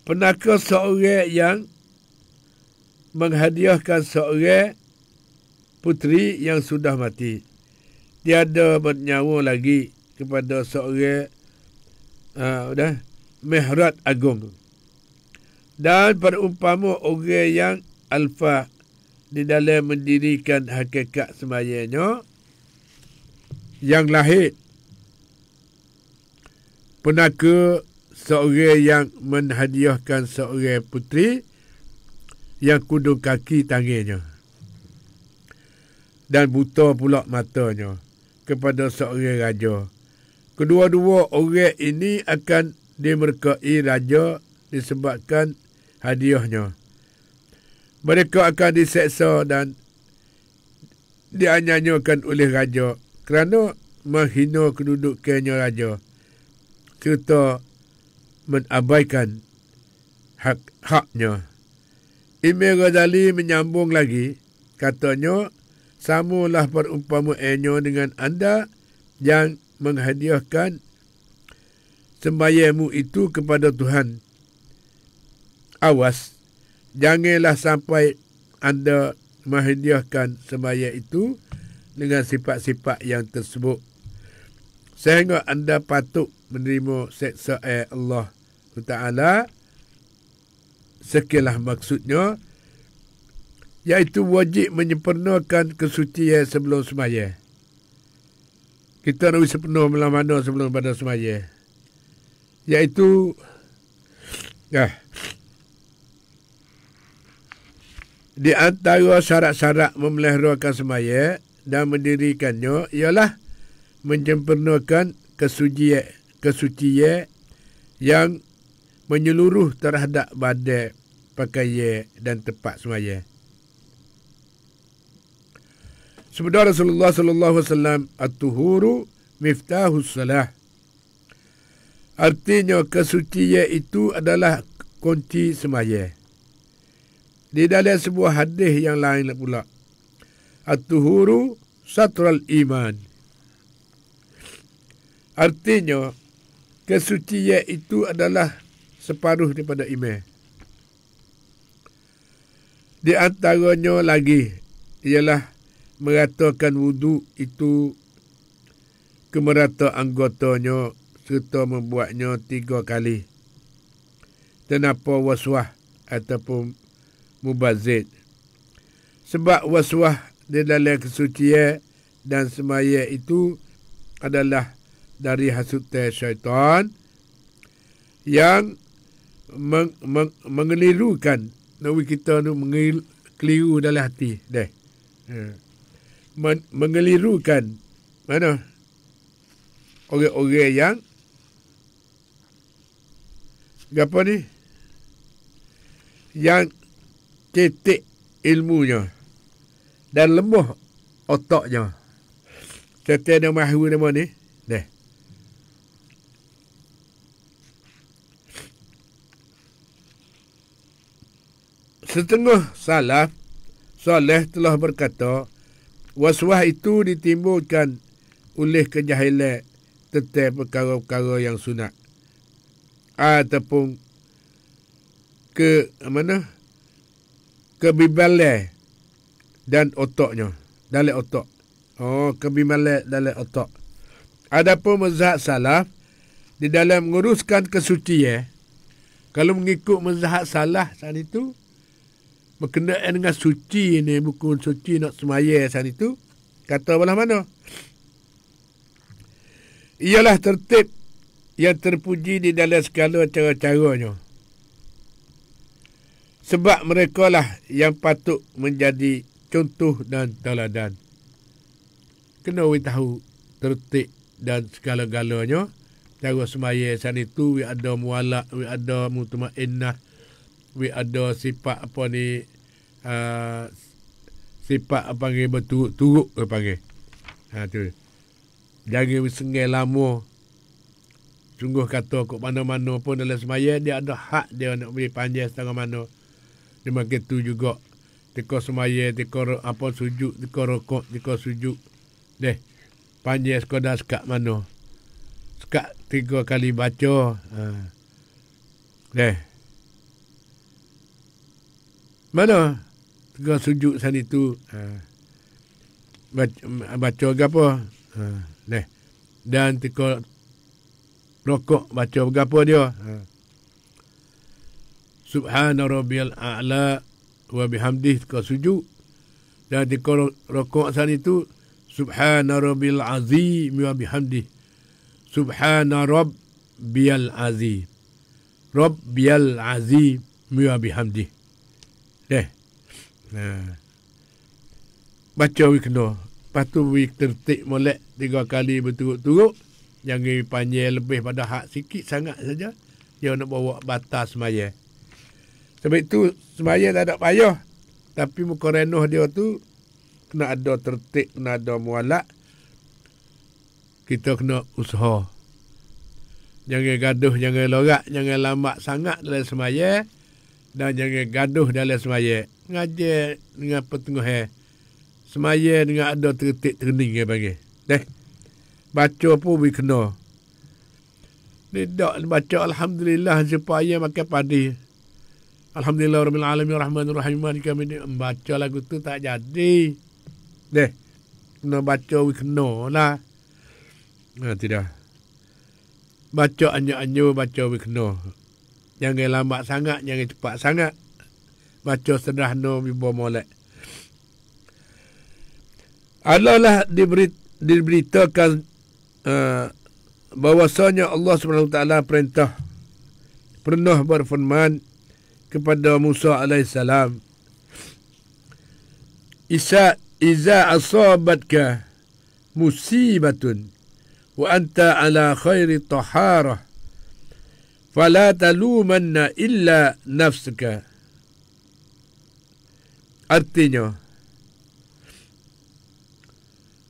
pernahkah seorang yang menghadiahkan seorang puteri yang sudah mati, tiada bernyawa lagi, kepada seorang mihrat agung, dan perumpama orang yang alfa di dalam mendirikan hakikat sembahyangnya yang lahir, pernahkah seorang yang menghadiahkan seorang puteri yang kudung kaki tangannya dan buta pula matanya kepada seorang raja. Kedua-dua orang ini akan dimurkai raja disebabkan hadiahnya. Mereka akan diseksa dan dianyanyakan oleh raja kerana menghina kedudukannya raja serta menabaikan hak-haknya. Imam Ghazali menyambung lagi, katanya, samalah perumpamaannya dengan anda yang menghadiahkan sembahyangmu itu kepada Tuhan. Awas, janganlah sampai anda menghadiahkan sembahyang itu dengan sifat-sifat yang tersebut, sehingga anda patut menerima seksaan Allah Ta'ala. Sekilah maksudnya, iaitu wajib menyempurnakan kesucian sebelum sembahyang. Kita nak sempurna malam mana sebelum pada sembahyang, iaitu di antara syarat-syarat memeliharakan sembahyang dan mendirikannya ialah menyempurnakan kesucian yang menyeluruh terhadap badan, pakaian dan tempat sembahyang. Sabda Rasulullah sallallahu alaihi wasallam, at-tuhuru miftahus salah. Artinya kesucian itu adalah kunci sembahyang. Di dalam sebuah hadis yang lain pula, at-tuhuru satrul iman. Artinya kesucian itu adalah separuh daripada iman. Di antaranya lagi ialah meratakan wudu itu ke merata anggotanya serta membuatnya 3 kali tanpa waswah ataupun mubazir. Sebab waswah di dalam kesucian dan sembahyang itu adalah dari hasutan syaitan yang mengelirukan nawi kita tu mengeliru dalam hati deh. Mengelirukan mana orang-orang yang apa ni, yang cetek ilmunya dan lemah otaknya. Cetek nama mahu nama ni deh. Setengah salaf soleh telah berkata, waswah itu ditimbulkan oleh kejahilan tentang perkara-perkara yang sunat ataupun kebibalan dan otaknya, dalam otak. Kebibalan dalam otak. Adapun mazhab salaf di dalam menguruskan kesucian, kalau mengikut mazhab salaf saat itu berkenaan dengan suci ni, bukan suci nak sembahyang saat itu, kata belah mana? Ialah tertib yang terpuji di dalam segala cara-caranya. Sebab mereka lah yang patut menjadi contoh dan teladan. Kena tahu tertib dan segala-galanya. Cara sembahyang saat itu, ada mualak, ada mutmainnah, ada sifat apa ni, sifat apa panggil berturut-turut panggil. Tu. Jangan sengai lama. Sungguh kata kok mana-mana pun dalam sembahyang dia ada hak dia nak beri panjang setengah mana. Dia makin tu juga teko semaya, teko apa sujud, teko rokok, teko sujud. Deh, panjang sekadar sekak mana. Sekak 3 kali baca. Deh. Mana? Teko sujud sana itu. Baca ke apa? Deh. Dan teko rokok baca berapa dia? Subhana rabbiyal a'la wa bihamdih teko sujud. Dan teko rokok sana itu Subhana rabbil azim wa bihamdih. Subhana rabbiyal azim. Rabbiyal azim wa bihamdih. Deh. Baca wikno. Lepas tu wik tertik molek 3 kali berturut-turut. Jangan panjang lebih pada hak sikit sangat saja. Dia nak bawa batas semaya. Sebab itu semaya tak ada payah. Tapi muka renuh dia tu kena ada tertik, kena ada mualak. Kita kena usaha. Jangan gaduh, jangan lorak, jangan lambat sangat dalam semaya. Dan jangan gaduh dalam semaya. Ngajar dengan pertengahan. Semaya dengan ada tertik terning dia panggil. Deh. Baca pun boleh kena. Tidak baca Alhamdulillah supaya makan padi. Alhamdulillah Rabbil Alamin Rahmanir Rahim Maliki Yaumiddin. Baca lagu tu tak jadi. Deh. Kena baca boleh kena lah. Tidak. Baca anjur-anjur baca boleh kena. Jangan lambat sangat, jangan cepat sangat. Baca sederhana bibo molek. Adalah diberitakan bahwasanya Allah SWT pernah berfirman kepada Musa AS, Iza asabatka musibatun wa anta ala khairi taharah fala talumanna illa nafsuka. Artinya,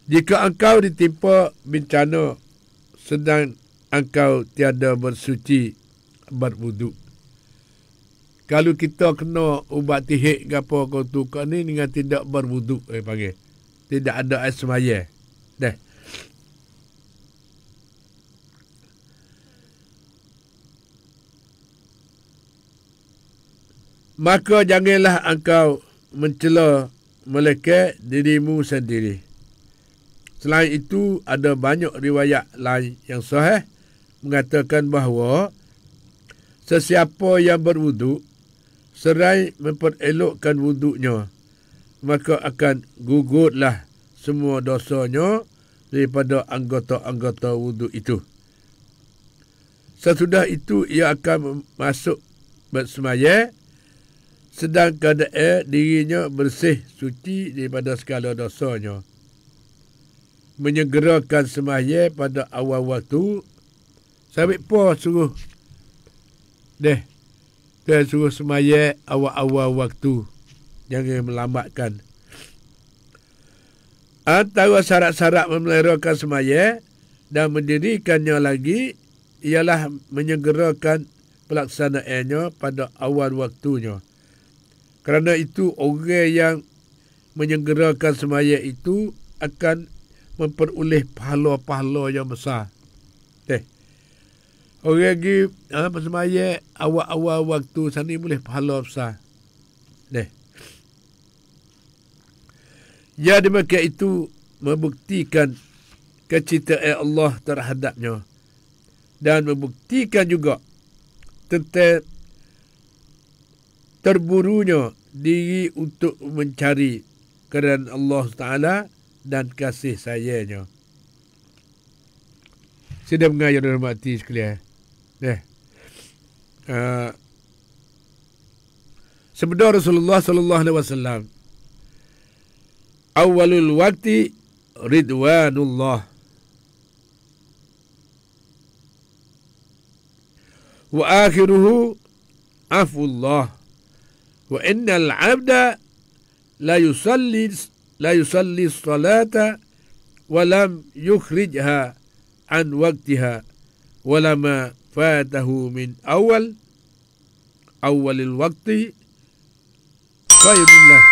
jika engkau ditimpa bencana sedang engkau tiada bersuci berwuduk. Kalau kita kena ubat tihik ke apa kau tu kau ni dengan tidak berwuduk panggil. Tidak ada air semaya. Dah. Maka janganlah engkau mencela melekeh dirimu sendiri. Selain itu, ada banyak riwayat lain yang sahih mengatakan bahawa sesiapa yang berwuduk serai memperelokkan wuduknya, maka akan gugurlah semua dosanya daripada anggota-anggota wuduk itu. Sesudah itu, ia akan masuk bersemaya sedang keadaan dirinya bersih suci daripada segala dosanya. Menyegerakan semaya pada awal waktu. Sabit apa suruh? Dia suruh semaya awal-awal waktu. Jangan melambatkan. Antara syarat-syarat memeliharakan semaya dan mendirikannya lagi ialah menyegerakan pelaksanaannya pada awal waktunya. Kerana itu, orang yang menyegerakan semaya itu akan memperoleh pahala-pahala yang besar. Orang lagi semaya awal-awal waktu sana boleh pahala besar. Ya, demikian itu membuktikan kecintaan Allah terhadapnya. Dan membuktikan juga tentang terburunya diri untuk mencari kerana Allah Ta'ala dan kasih sayangnya. Sudah mengajar dan mati sekalian. Sabda Rasulullah sallallahu alaihi wasallam, awalul waqti ridwanullah wa akhiruhu afullah wa innal abda la yusalli salata wa lam yukhrijha an waqtiha wa lama fatahu min awalil waqti khairullah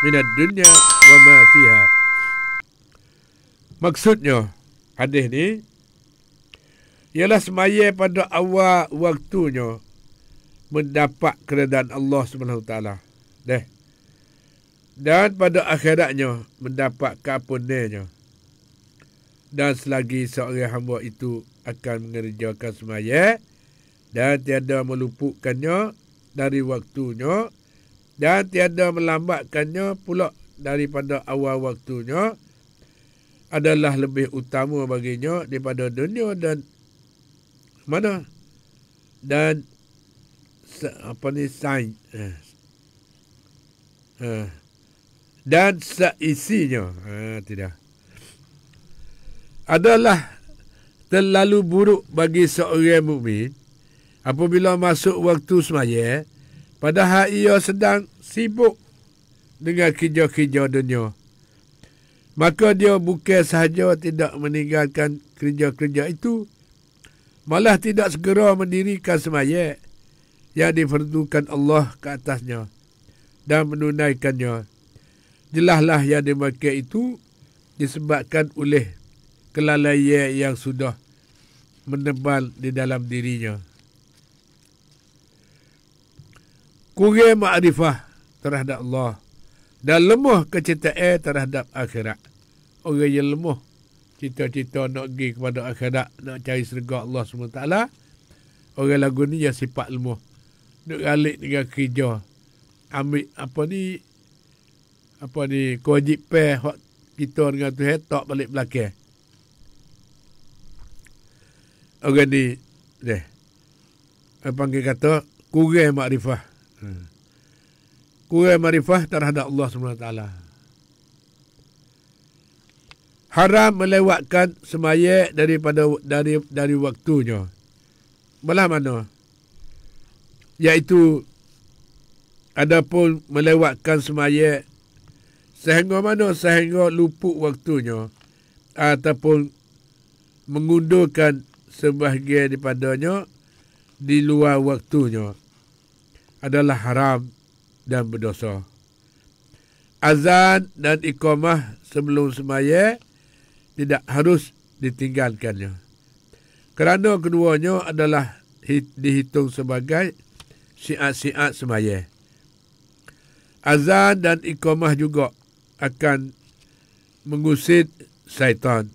minad dunya wa ma fiha. Maksudnya hadis ni ialah semaya pada awal waktunya mendapat keredaan Allah Subhanahu taala. Dan pada akhiratnya mendapat keampunannya. Dan selagi seorang hamba itu akan mengerjakan semaya dan tiada meluputkannya dari waktunya dan tiada melambatkannya pula daripada awal waktunya, adalah lebih utama baginya daripada dunia dan mana dan sains dan seisinya. Tidak adalah terlalu buruk bagi seorang mukmin apabila masuk waktu semaya padahal ia sedang sibuk dengan kerja-kerja dunia. Maka dia bukan sahaja tidak meninggalkan kerja-kerja itu, malah tidak segera mendirikan semaya yang difardukan Allah ke atasnya dan menunaikannya. Jelaslah yang demikian itu disebabkan oleh kelalaian yang sudah menebal di dalam dirinya. Kurang makrifah terhadap Allah dan lemah kecintaan terhadap akhirat. Orang yang lemah cita-cita nak pergi kepada akhirat, nak cari syurga Allah SWT, orang lagu ni yang sifat lemah. Nak galik dengan kerja, ambil apa ni kewajipan hak kita dengan Tuhan, tak balik belakang. Orang ni panggil kata kurang makrifah. Kurang makrifah terhadap Allah SWT. Haram melewatkan semaya daripada dari waktunya. Belah mana? Iaitu adapun melewatkan semaya sehingga mana? Sehingga luput waktunya ataupun mengundurkan sebahagian daripadanya di luar waktunya adalah haram dan berdosa. Azan dan iqamah sebelum semaya tidak harus ditinggalkannya, kerana keduanya adalah dihitung sebagai syiar-syiar semaya. Azan dan iqamah juga akan mengusir syaitan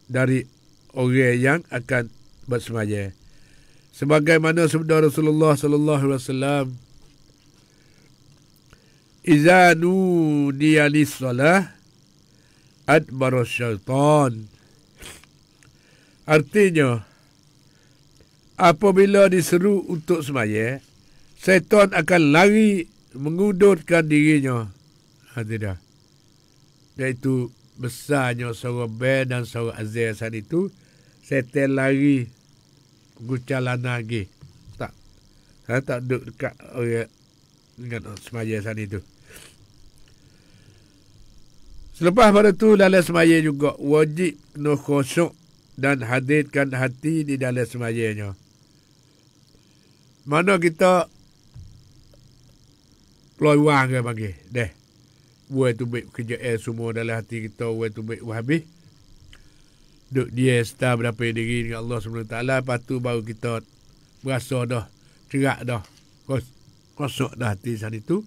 dari orang yang akan bersemaya. Sebagaimana sabda Rasulullah sallallahu alaihi wasallam, "Iza nudiya lis-salah adbara syaitan." Artinya, apabila diseru untuk semaya, syaitan akan lari mengundurkan dirinya. Tidak. Iaitu besarnya suara bel dan suara azan saat itu, syaitan lari gucalan lagi. Tak. Saya tak duduk dekat orang dengan semaya saat itu. Selepas pada tu dalam semaya juga wajib kena khusyuk dan hadirkan hati di dalam semayanya. Mana kita keluar wang ke panggil. Buat tu baik kerja semua dalam hati kita. Buat tu baik habis. Duk dia star berapa diri dengan Allah SWT. Lepas tu baru kita berasa dah cerak dah. Kosok dah hati saat itu.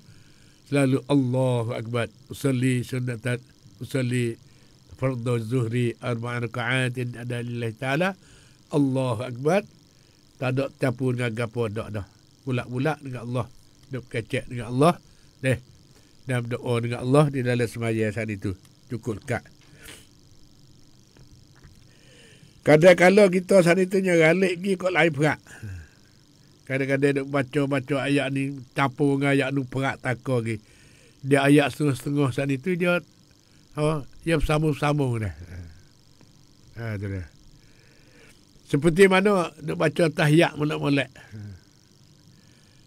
Selalu Allahu Akbar. Usalli sunnatan. Usalli fardhu zuhri arba'an raka'atin ada lillahi ta'ala. Allahu Akbar. Tak ada campur dengan gapo dah. Bulak-bulak dengan Allah. Duk kecek dengan Allah. Dan berdoa dengan Allah di dalam semaya saat itu. Cukup dekat. Kadang-kadang kita saat itu nyeralik pergi kot lain perak. Kadang-kadang duk baca-baca ayat ni campur dengan ayat ni perak takut lagi. Dia ayat setengah-setengah saat itu dia bersambung-sambung dah. Tu dah. Seperti mana nak baca tahiyat molek-molek.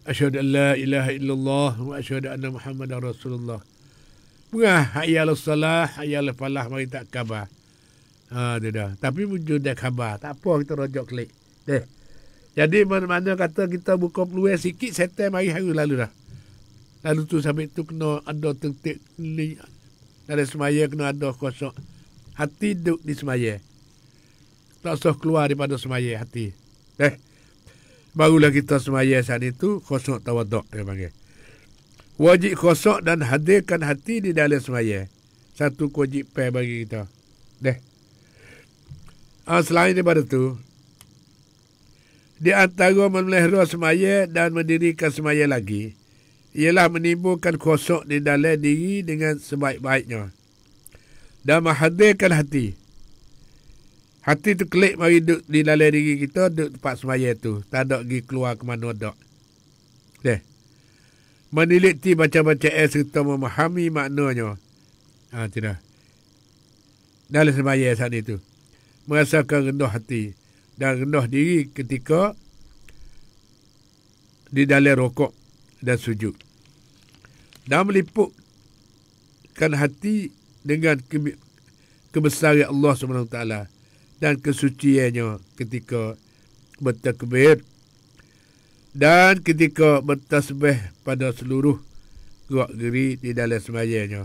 Asyhadu an la ilaha illallah wa asyhadu anna Muhammadar Rasulullah. Bukan hayyal salah, hayyal falah, mari tak khabar. Tu dah. Tapi wujud dah khabar. Tak apa kita rojok klik. Jadi mana-mana kata kita buka peluang sikit, setan mari hari lalu dah. Lalu tu sampai tu kena ada tentik ni. Ada semaya kena ada kosong. Hati duduk di semaya. Tak usah keluar daripada semaya hati. Barulah kita semaya saat itu kosong tawaduk dia panggil. Wajib kosong dan hadirkan hati di dalam semaya. Satu kewajipan bagi kita. Selain daripada tu, di antara memelihara semaya dan mendirikan semaya lagi, ialah menimbulkan kosong di dalam diri dengan sebaik-baiknya. Dan menghadirkan hati. Hati tu klik mari duduk di dalam diri kita, duduk tempat semaya tu. Tak ada pergi keluar ke mana dak. Meneliti baca-baca serta memahami maknanya. Tidak. Dalam semaya saat itu. Merasakan rendah hati dan rendah diri ketika di dalam rokok dan sujud. Dan meliputkan hati dengan kebesaran Allah SWT dan kesuciannya ketika bertakbir dan ketika bertasbih pada seluruh gerak geri di dalam semayanya.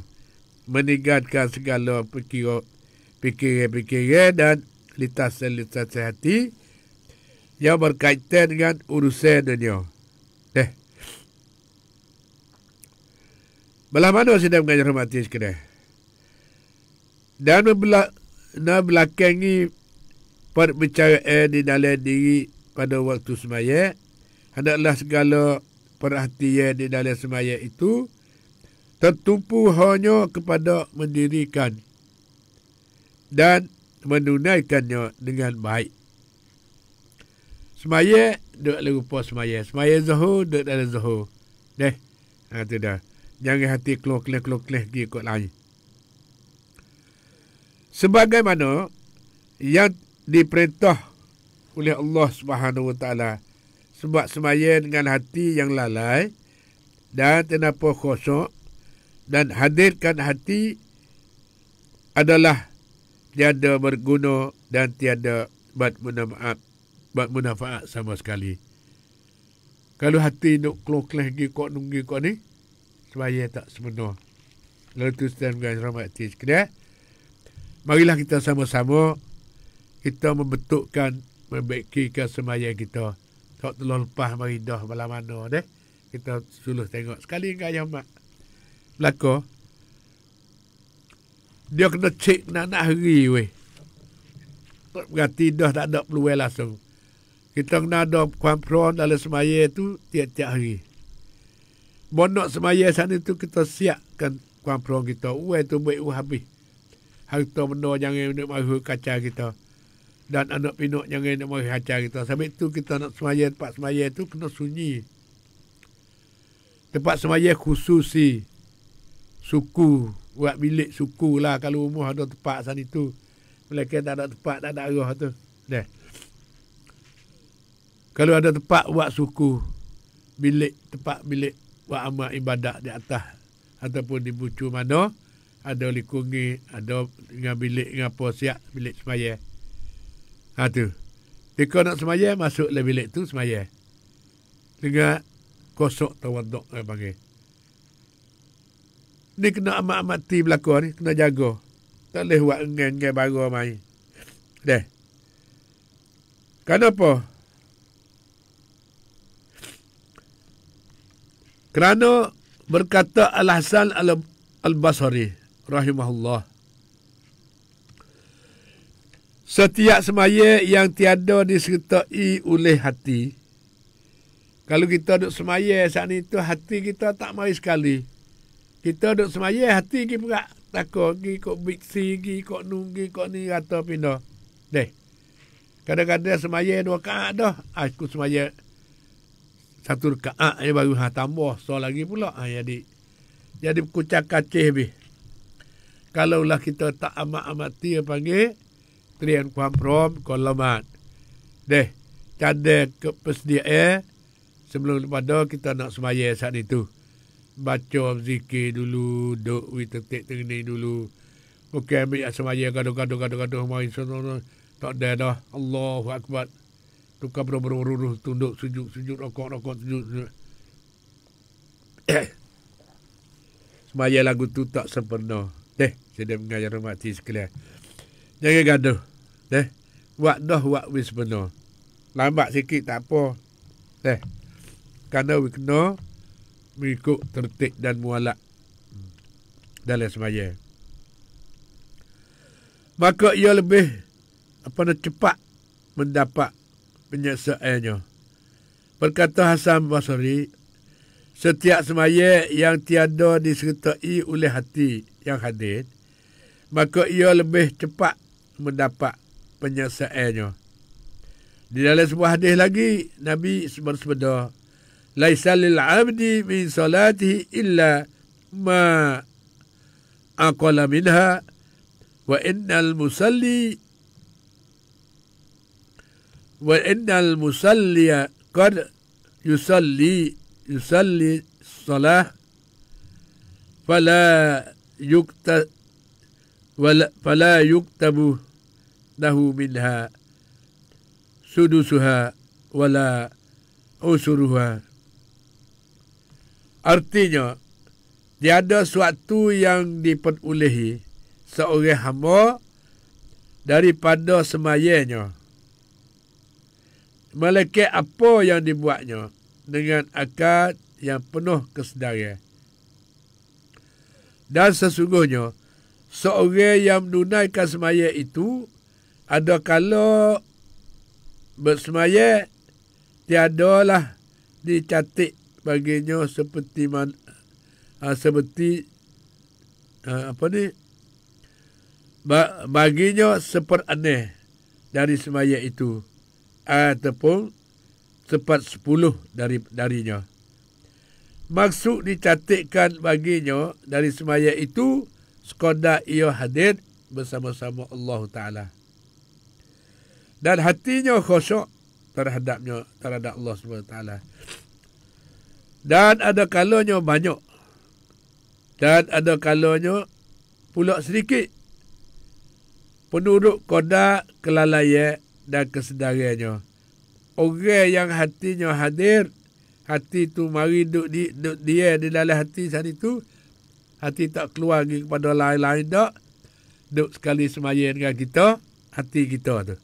Meninggalkan segala pikiran-pikiran dan lintasan-lintasan hati yang berkaitan dengan urusan dunia. Belah mana sedang mengajar hormati sekalian? Dan belakangi perbicaraan di dalam diri pada waktu semaya, hendaklah segala perhatian di dalam semaya itu tertumpu hanya kepada mendirikan dan menunaikannya dengan baik. Semaya duduk dalam rupa semaya. Semaya zuhur duduk dalam zuhur. Itu dah. Jangan hati kelok-kelek pergi ikut lain. Sebagaimana yang diperintah oleh Allah Subhanahu Wa Taala, sebab semaya dengan hati yang lalai dan tanpa khusyuk dan hadirkan hati adalah tiada berguna dan tiada bermanfaat sama sekali. Kalau hati nak kelok-kelek kok nunggu kok ni, semaya tak sebenar. Lalu tu sedang rahmati sekalian, marilah kita sama-sama kita membentukkan, membaikkan semaya kita. Tak terlalu lepas mari dah bala mana kita suluh tengok sekali gaya mak belaka dia kena cek nak hari weh. Berarti dah tak ada peluang langsung. Kita kena ada kontrol dalam semaya tu tiap-tiap hari. Bonok semaya sana tu kita siapkan kontrol kita. Tu baik habis. Harta benda jangan nak mahu kaca kita. Dan anak pinuk jangan nak mahu kaca kita. Sampai tu kita nak semaya, tempat semaya tu kena sunyi. Tempat semaya khususi. Suku. Buat bilik suku lah. Kalau rumah ada tempat sana tu. Mereka tak ada tempat, tak ada arah tu. Kalau ada tempat buat suku. Bilik, tempat bilik. Buat amal ibadat di atas. Ataupun di bucu mana. Ada likungi. Ada dengan bilik dengan apa siap. Bilik semaya. Tu. Jika nak semaya, masuklah bilik tu semaya. Dengan kosok tawaduk yang panggil. Ni kena amat-amati berlaku ni. Kena jaga. Tak boleh buat engan-engan baru main. Kenapa? Kerana berkata Al-Hasan Al-Basri rahimahullah, setiap semaya yang tiada disertai oleh hati. Kalau kita duduk semaya saat ni tu hati kita tak mari sekali. Kita duduk semaya hati kita berat. Takut pergi kok biksi, pergi kok nunggi, kok ni rata pindah. Kadang-kadang semaya 2 rakaat dah. Aku semaya 1 rakaat je baru tambah. So lagi pula. Jadi kucak kacih habis. Kalaulah kita tak amat-amati panggil. Trian kuamprom, kolamat. Cadang kepersediaan. Sebelum pada kita nak semaya saat itu. Baca zikir dulu, duk tetik tengni dulu. Bukan ambil semaya gaduh-gaduh main sono. Tak ada dah. Allahu Akbar. Tukar beruruh tunduk sujud rokok sujud. semaya lagu tu tak sempurna. Saya mengajar mati sekalian. Jangan gaduh. Buat dah buat wis benar. Lambat sikit tak apa. Kerana we kena mengikut tertib dan mualak dalam semaya. Maka ia lebih cepat mendapat penyelesaiannya. Berkata Hasan Basri, setiap semaya yang tiada disertai oleh hati yang hadir, maka ia lebih cepat mendapat penyelesaiannya. Di dalam sebuah hadis lagi, Nabi bersabda, laisa lil 'abdi min salatihi illa ma aqala minha wa innal musalliya qad yusalli salah fala yuktabu lahu minha sudusuha wala usuruha. Artinya, tiada suatu yang diperolehi seorang hamba daripada semayanya, melainkan apa yang dibuatnya dengan akad yang penuh kesedaran. Dan sesungguhnya, seorang yang menunaikan semaya itu, ada kala bersemaya tiadalah dicatat baginya baginya seperaneh dari semaya itu ataupun 1/10 darinya. Maksud dicatatkan baginya dari semaya itu sekadar ia hadir bersama-sama Allah Ta'ala. Dan hatinya khusyuk terhadap Allah SWT. Dan ada kalanya banyak. Dan ada kalanya pula sedikit. Penduduk qada kelalaian dan kesedarannya. Orang yang hatinya hadir, hati tu mari duduk dia di dalam hati saat itu, hati tak keluar lagi kepada lain-lain tak. Duduk sekali semaya dengan kita, hati kita tu.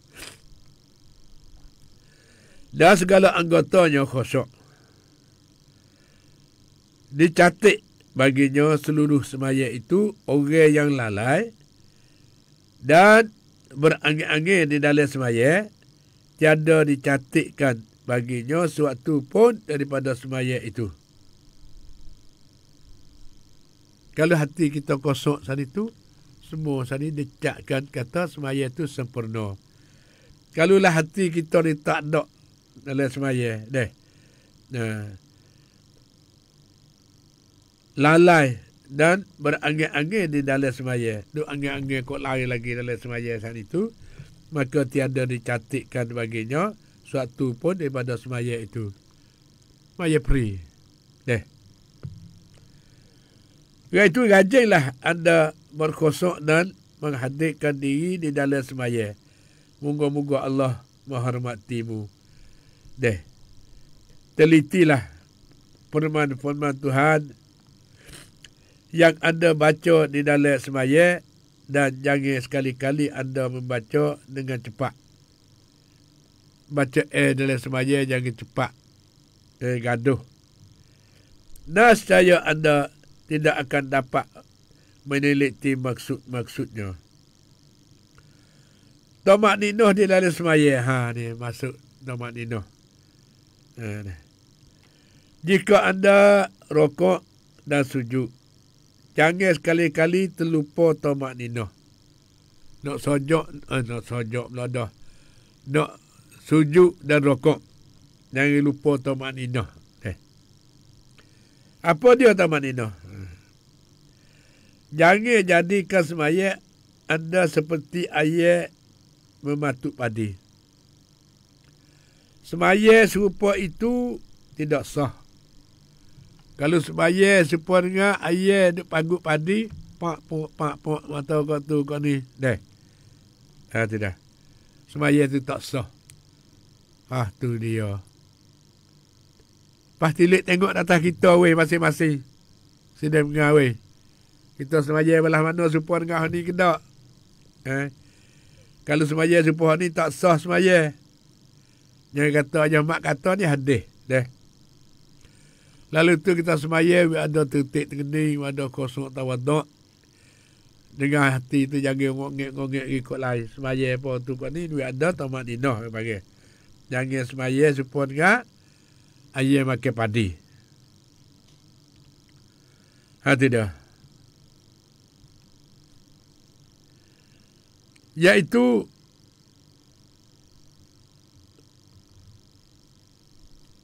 Dan segala anggotanya khusyuk. Dicatat baginya seluruh semaya itu orang yang lalai dan berangin-angin di dalam semaya, tiada dicatatkan baginya suatu pun daripada semaya itu. Kalau hati kita kosong saat itu, semua saat ini dicakkan kata semaya itu sempurna. Kalaulah hati kita ni tak ada dalam semaya, lalai dan berangin-angin di dalam semaya, duk angin-angin kok lari lagi dalam semaya saat itu, maka tiada dicatatkan baginya suatu pun daripada semaya itu. Semaya free. Iaitu rajinlah anda berkhusuk dan menghadirkan diri di dalam semaya. Moga-moga Allah menghormatimu. Telitilah firman-firman Tuhan yang anda baca di dalam semaya, dan jangan sekali-kali anda membaca dengan cepat. Baca dalam semaya jangan cepat. Gaduh. Nescaya anda tidak akan dapat meneliti maksud-maksudnya. Tamak ninoh di dalam semaya. Ni masuk tamak ninoh. Jika anda rokok dan sujud, jangan sekali-kali terlupa tamak ninoh. Nak sujud pula dah. Nak sujud dan rokok, jangan lupa tamak ninoh. Apa dia tamak ninoh? Jangan jadikan semaya anda seperti ayat mematuk padi. Semaya serupa itu tidak sah. Kalau semaya serupa dengan ayat duk pagut padi, pak mata kau tu kau ni, tidak. Semaya itu tak sah. Tu dia. Pas tilik tengok atas kita weh masing-masing. Sedang dengar weh. Kita semaya belah mana supaya dengan ni ke tak? Kalau semaya supaya ni tak sah semaya. Jangan kata aja mak kata ni hadis. Deh. Lalu tu kita semaya ada titik tengening, ada kosong tawaduk. Dengan hati tu jangan ngongek-ngongek ikut lain. Semaya apa tu kau ni ada tamak ninah panggil. Jangan semaya supaya dengan ayah makan padi. Tidak. Iaitu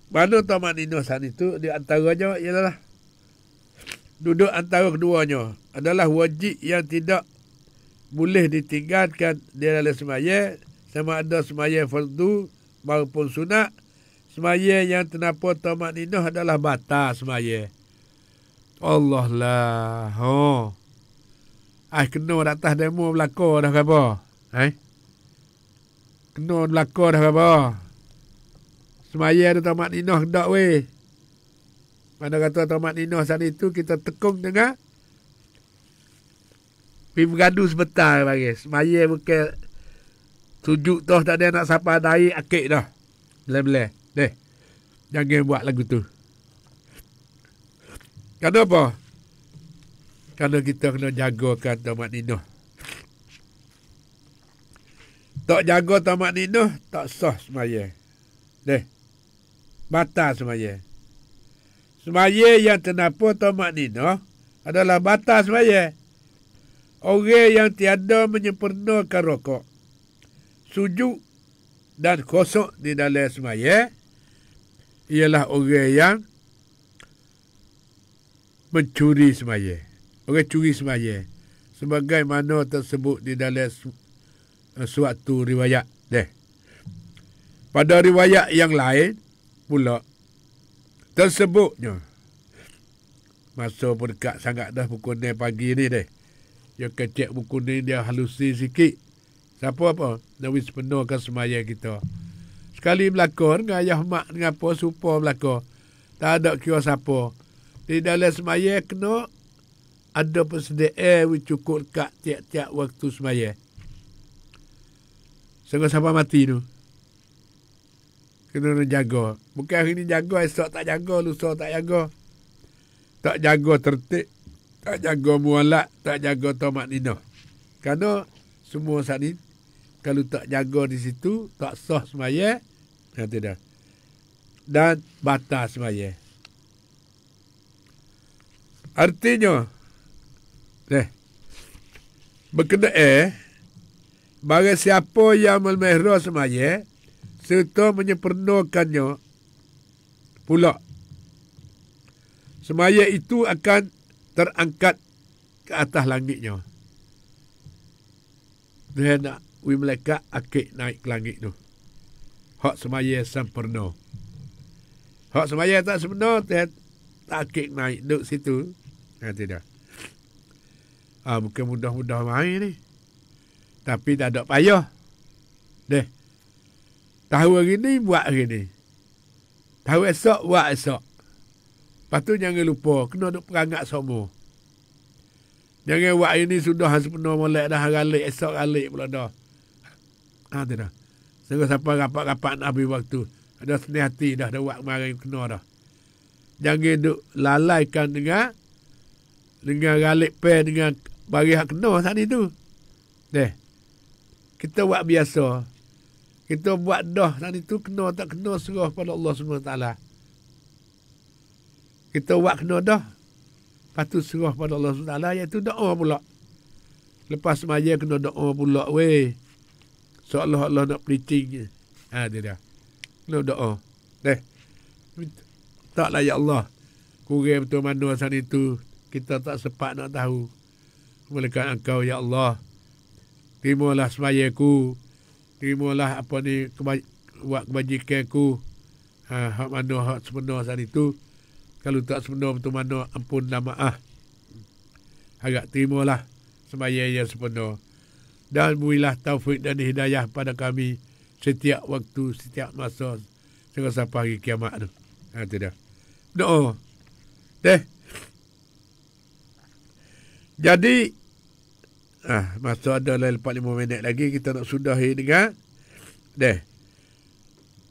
mana tamak ninah saat itu di antaranya ialah duduk antara keduanya adalah wajib yang tidak boleh ditinggalkan di dalam semaya, sama ada semaya fardu maupun sunat. Semaya yang terdapat tamak ninah adalah batal semaya. Allah lah. Kena atas demo belakang dah ke apa? Kena belakang dah ke apa? Semaya ada tamak ninah tak weh. Mana kata tamak ninah saat itu kita tekung dengan pergi bergaduh sebentar bagi. Semaya bukan tujuk toh tak ada nak sapa dari akik dah. Boleh-boleh. Deh. Jangan buat lagu tu. Kenapa? Kerana kita kena jagakan tamak ninah. Tak jaga tamak ninah, tak sah semaya. Deh. Batal semaya. Semaya yang terdapat tamak ninah adalah batal semaya. Orang yang tiada menyempurnakan rokok, sujud dan kosok di dalam semaya ialah orang yang mencuri semaya. Orang curi semaya. Sebagaimana tersebut di dalam suatu riwayat. Pada riwayat yang lain pula tersebutnya. Masa pun dekat sangat dah pukul 9 pagi ni deh. Yang kecek pukul ni dia halusi sikit. Siapa apa? Nabi sepenuhkan semaya kita. Sekali belakang dengan ayah mak dengan apa supa belakang. Tak ada kira siapa. Di dalam semaya kena ada persediaan cukup dekat tiap-tiap waktu semaya. Sehingga sampai mati tu. Kena jaga. Bukan hari ni jaga, esok tak jaga, lusa tak jaga. Tak jaga tertib. Tak jaga mualat. Tak jaga tamak ninah. Kerana semua saat ni, kalau tak jaga di situ, tak sah semaya. Tidak. Dan batal semaya. Artinya, berkenaan bagi siapa yang melmehra semaya serta menyempurnakannya pula, semaya itu akan terangkat ke atas langitnya. Dia nak malaikat akik naik ke langit tu. Hak semaya sempurna. Hak semaya tak sempurna, dia tak akik naik duduk situ. Tidak. Bukan mudah-mudah main ni. Tapi tak ada payah. Tahu hari ni, buat hari ni. Tahu esok, buat esok. Lepas tu jangan lupa, kena duk perangat semua. Jangan buat hari ni sudah sempurna molek dah galik, esok galik pula dah. Tidak. Sehingga sampai rapat-rapat nak habis waktu. Ada seni hati dah buat kemarin kena dah. Jangan duk lalaikan dengan galik pen dengan bagi hak kena saat itu. Kita buat biasa. Kita buat dah saat itu kena tak kena serah pada Allah SWT. Kita buat kena dah. Lepas tu serah pada Allah SWT iaitu doa pula. Lepas semaya kena doa pula weh. Seolah-olah nak preaching. Dia. Kena doa. Taklah ya Allah. Kurang betul mana saat itu. Kita tak sempat nak tahu. Melekat engkau ya Allah. Terimalah semayaku. Terimalah apa ni buat kebajikanku. Hak mana hak sebenar saat itu. Kalau tak sebenar betul mana ampunlah maaf. Harap terimalah semaya yang sebenar. Dan berilah taufik dan hidayah pada kami setiap waktu, setiap masa sehingga sampai hari kiamat tu. Itu dah. Doa. Jadi, masa ada 45 minit lagi, kita nak sudahi dengan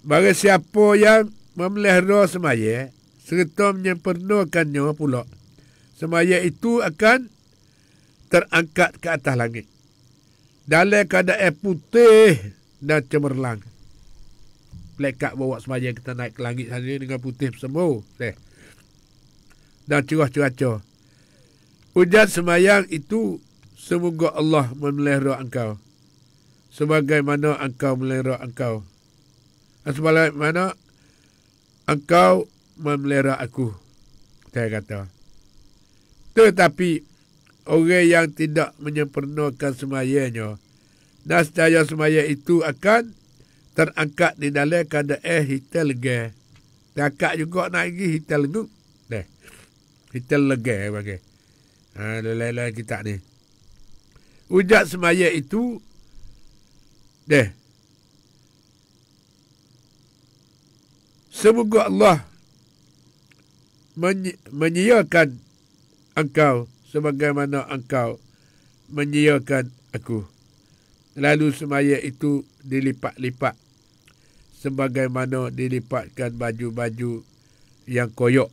barang siapa yang memelihara semaya serta menyempurnakannya pula, semaya itu akan terangkat ke atas langit dalam keadaan putih dan cemerlang. Malaikat bawa semaya kita naik ke langit sana dengan putih semua dan cerah-cerah. Ujar sembahyang itu, semoga Allah memelihara engkau sebagaimana engkau memelihara engkau. Sebagaimana engkau memelihara aku. Saya kata. Tetapi orang yang tidak menyempurnakan sembahyangnya, nescaya sembahyang itu akan terangkat di dalam keadaan hitam lega. Terangkat juga nak pergi hitam lengup. Hitam lega bagi. Lain-lain kita ni. Ujar sembahyang itu semoga Allah menyiarkan engkau sebagaimana engkau menyiarkan aku. Lalu semaya itu dilipat-lipat sebagaimana dilipatkan baju-baju yang koyok